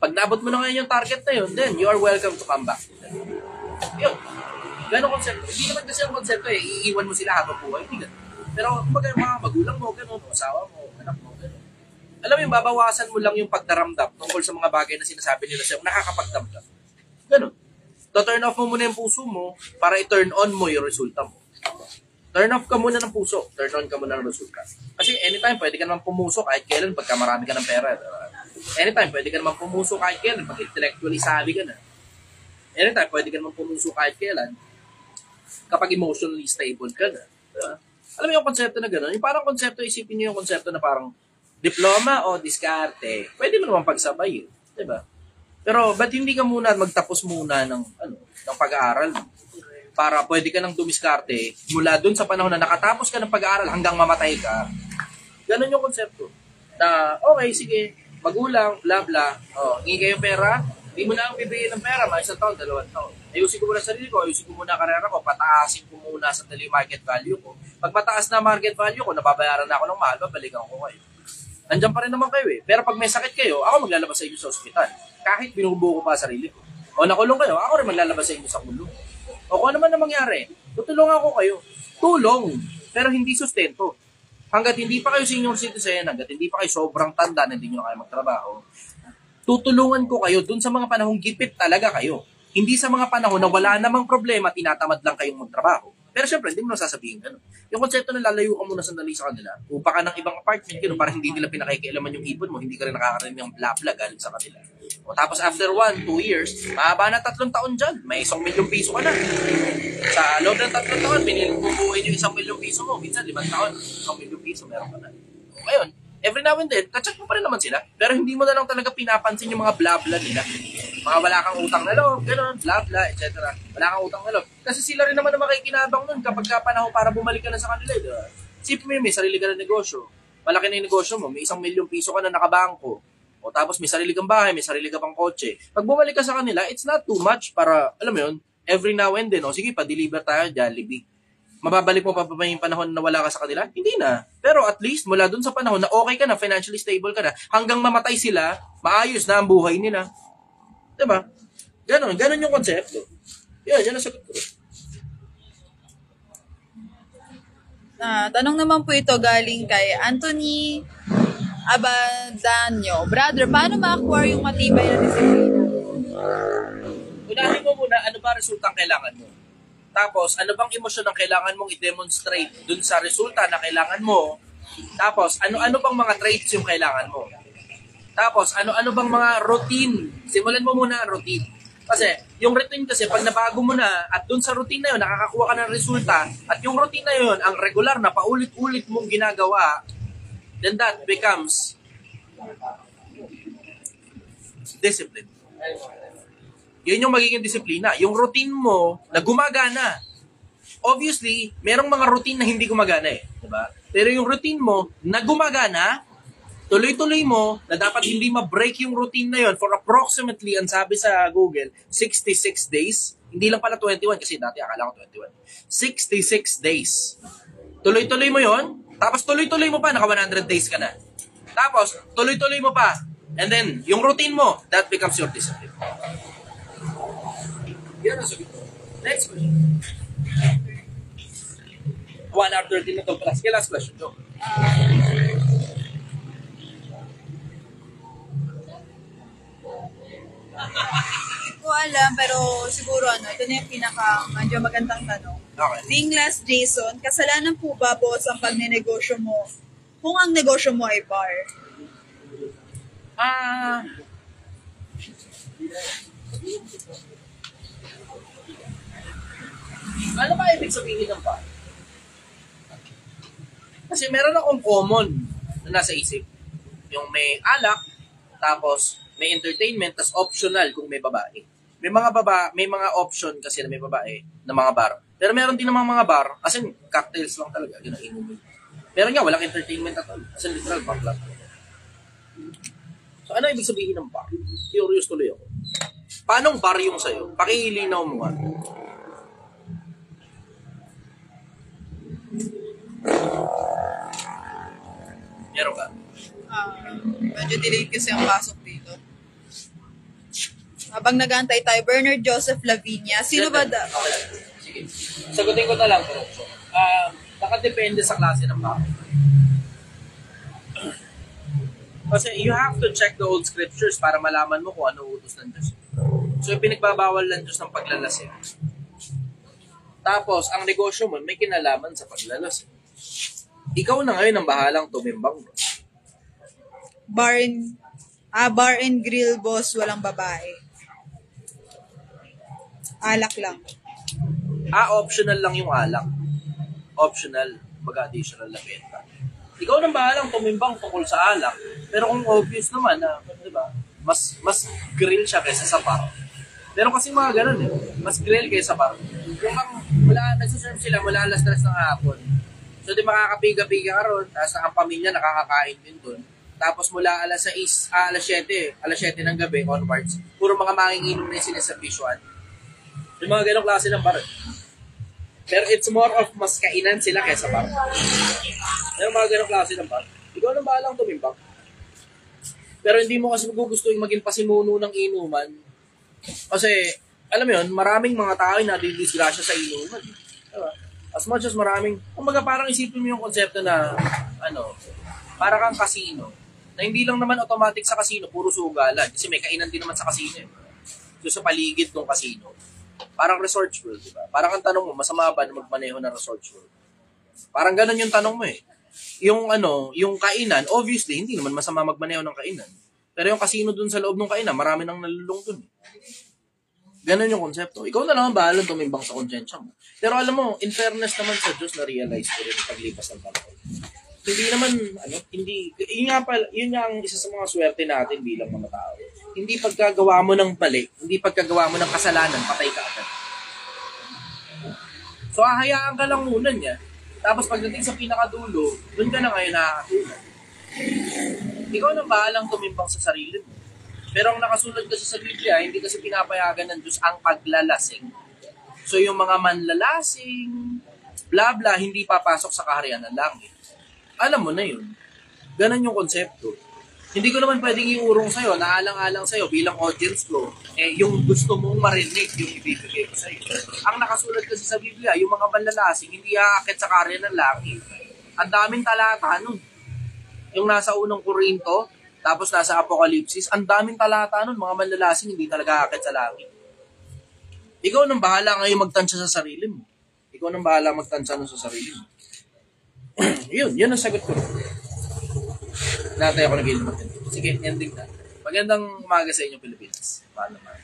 Speaker 1: Pag naabot mo na ngayon yung target na yun, then you are welcome to come back. Yun. Gano'ng konsepto. Hindi naman kasi ang konsepto iiwan mo sila habang buhay. Hindi ganun. Pero kumbaga yung mga magulang mo, gano'n, asawa mo, anak mo, gano'n. Alam mo yung babawasan mo lang yung pagdaramdam tungkol sa mga bagay na sinasabi nila sa'yo, nakakapagdamdam. Gano'n. To-turn off mo muna yung puso mo para i-turn on mo yung resulta mo. Turn off ka muna ng puso, turn on ka muna ng resulta. Kasi anytime pwede ka naman pumuso kahit kailan pagka marami ka ng pera. Anytime pwede ka naman pumuso kahit kailan pag intellectually savvy ka na. Anytime pwede ka naman pumuso kahit kailan kapag emotionally stable ka na. Diba? Alam mo yung konsepto na gano'n? Yung parang konsepto, isipin niyo yung konsepto na parang diploma o diskarte. Pwede mo naman pagsabay. Diba? Pero ba't hindi ka muna magtapos muna ng pag-aaral para pwede ka nang dumiskarte mula dun sa panahon na nakatapos ka ng pag-aaral hanggang mamatay ka. Ganon yung konsepto. Na, okay, sige, magulang, bla bla, hingi kayo pera, hindi mo na ang bibigyan ng pera, mga 1 taon, 2 taon. Ayusin ko muna sarili ko, ayusin ko muna karera ko, pataasin ko muna sa market value ko. Pag mataas na market value ko, nababayaran na ako ng mahal, babalikan ko kayo. Nandiyan pa rin naman kayo eh. Pero pag may sakit kayo, ako maglalabas sa inyo sa ospital. Kahit binubuo ko pa sarili ko. O nakulong kayo, ako rin maglalabas sa inyo sa kulong. O kung ano man na mangyari, tutulungan ko kayo. Tulong, pero hindi sustento. Hanggat hindi pa kayo senior citizen, hanggat hindi pa kayo sobrang tanda na hindi nyo na kaya magtrabaho, tutulungan ko kayo dun sa mga panahong gipit talaga kayo. Hindi sa mga panahon na wala namang problema, tinatamad lang kayong magtrabaho. Pero syempre, hindi mo na sasabihin gano'n. Yung konsepto na lalayo ka muna sandali sa kanila, upa ka ng ibang apartment, gano'n, para hindi nila pinakikialaman yung ipon mo, hindi ka rin nakakarinig ng bla-bla galing sa kanila. O tapos after 1, 2 years, mahaba na 3 taon dyan, may 1 milyong piso ka na. Sa loob ng 3 taon, bubuuin yung 1 milyong piso mo. Minsan, 5 taon, 1 milyong piso meron ka na. O ngayon, every now and then, kachat mo pa rin naman sila, pero hindi mo na lang talaga pinapansin yung mga bla-bla nila. Mga wala kang utang na loob, gano'n, bla-bla, etc. Wala kang utang na loob. Kasi sila rin naman na makikinabang nun kapag panahon para bumalik ka na sa kanila. Diba? Sipin mo yun, may sarili ka na negosyo. Malaki na yung negosyo mo, may 1 milyong piso ka na nakabangko. O tapos may sarili kang bahay, may sarili ka pang kotse. Pag bumalik ka sa kanila, it's not too much para, alam mo yun, every now and then, o sige, pa-deliver tayo, Jollibee. Mababalik mo pa ba yung panahon na wala ka sa kanila? Hindi na. Pero at least, mula dun sa panahon na okay ka na, financially stable ka na, hanggang mamatay sila, maayos na ang buhay nila. Diba? Ganon yung konsepto. Yan ang sagot ko.
Speaker 2: Tanong naman po ito galing kay Anthony Abadanyo. Brother, paano ma-acquire yung matibay na disiplina?
Speaker 1: Unahin mo muna, ano ba resultang kailangan mo? Tapos, ano bang emosyon ang kailangan mong i-demonstrate dun sa resulta na kailangan mo? Tapos, ano bang mga traits yung kailangan mo? Tapos, ano bang mga routine? Simulan mo muna ang routine. Kasi, yung routine kasi, pag nabago mo na, at dun sa routine na yun, nakakakuha ka ng resulta, at yung routine na yun, ang regular na paulit-ulit mong ginagawa, then that becomes discipline. Yun yung magiging disiplina. Yung routine mo na gumagana. Obviously, merong mga routine na hindi gumagana eh. Diba? Pero yung routine mo na gumagana, tuloy-tuloy mo na dapat hindi ma-break yung routine na yun for approximately, ang sabi sa Google, 66 days. Hindi lang pala 21 kasi dati akala ko 21. 66 days. Tuloy-tuloy mo yun, tapos tuloy-tuloy mo pa, naka 100 days ka na. Tapos, tuloy-tuloy mo pa. And then, yung routine mo, that becomes your discipline. Yan ang sagot ko. Next question. 1 hour 13 na ito pala. Sige, last question. Go.
Speaker 2: Hindi ko alam, pero siguro ito na yung medyo magandang tanong.
Speaker 1: Okay.
Speaker 2: Dinglas Jason, kasalanan po ba, boss, ang pagnenegosyo mo kung ang negosyo mo ay bar?
Speaker 1: Ano ba ibig sabihin ng bar? Kasi meron akong common na nasa isip. Yung may alak, tapos may entertainment, tas optional kung may babae. May mga option kasi na may babae na mga bar. Pero meron din namang mga bar, as in, cocktails lang talaga, yun ang inumin. Meron nga, walang entertainment at all. As in, literal bar lang. So, ano ibig sabihin ng bar? Curious tuloy ako. Paanong bar yung sa'yo? Pakilinaw mo nga. Meron ka?
Speaker 2: Medyo delayed kasi ang pasok dito. Habang nag-aantay tayo, Bernard Joseph Lavinia. Sino ba da?
Speaker 1: Okay. Sige. Sagutin ko na lang, bro. Nakadepende sa klase ng baka. Kasi you have to check the old scriptures para malaman mo kung ano utos ng Diyos. So, yung pinagbabawal ng Diyos ng paglalasing. Tapos, ang negosyo mo, may kinalaman sa paglalasing. Ikaw na ngayon ang bahalang tumimbang, bro.
Speaker 2: Bar and grill boss, walang babae. Alak lang.
Speaker 1: Optional lang yung alak. Optional, mag-additional na benta. Ikaw nang bahalang tumimbang tungkol sa alak. Pero kung obvious naman na, di ba, mas grill siya kaysa sa bar. Pero kasi mga ganun eh, mas grill kaysa bar. Yung nagsuserve sila mula alas 3 ng hapon. So di makakapiga-piga ka ron, tapos ang pamilya nakakakain din dun. Tapos mula alas 7 ng gabi onwards, puro mga manginginom na yung sinaservisyoan. Yung mga ganong klase ng bar. Pero it's more of mas kainan sila kaysa bar. Yung mga ganong klase ng bar. Ikaw nang bahalang tumimbang. Pero hindi mo kasi magugustuhin maging pasimuno ng inuman. Kasi, alam mo yun, maraming mga tao na nadidisgrasya sa inuman. Diba? As much as maraming, kumbaga parang isipin mo yung konsepto na, para kang casino. Na hindi lang naman automatic sa casino, puro sugalan. Kasi may kainan din naman sa casino. So sa paligid ng casino. Parang Resorts World, diba? Parang ang tanong mo, masama ba na magmaneho ng Resorts World? Parang ganun yung tanong mo eh. Yung kainan, obviously, hindi naman masama magmaneho ng kainan. Pero yung casino dun sa loob ng kainan, marami nang nalulung dun. Ganun yung konsepto. Ikaw na lang ang bahalang tumimbang sa konsensya mo. Pero alam mo, in fairness naman sa Diyos, na-realize ko rin paglipas ng panahon. Hindi naman, yun nga ang isa sa mga swerte natin bilang mga tao. Hindi pagkagawa mo ng mali, hindi pagkagawa mo ng kasalanan, patay ka agad. So, hahayaan ka lang muna niya. Tapos pagdating sa pinakadulo, doon ka na ngayon nakakatulad. Ikaw na bahalang tumimbang sa sarili mo. Pero ang nakasulat kasi sa Biblia, hindi kasi pinapayagan ng Diyos ang paglalasing. So yung mga manlalasing, bla bla, hindi papasok sa kaharian ng langit. Alam mo na yun. Ganon yung konsepto. Hindi ko naman pwedeng iurong sa'yo, naalang-alang sa'yo bilang audience ko, yung gusto mong marinig yung ibibigay ko sa'yo. Ang nakasulat kasi sa Biblia, yung mga manlalasing, hindi aakit sa kaharian ng langit. Ang daming talata nun. Yung nasa unang Korinto, tapos nasa Apokalipsis, ang daming talata nun, mga manlalasing hindi talaga aakit sa langit. Ikaw nang bahala ngayon magtansya sa sarili mo. Ikaw nang bahala magtansya sa sarili mo. yun ang sagot ko. Natay ako nag-iilmat. Sige, ending na. Magandang umaga sa inyo, Pilipinas. Paano naman?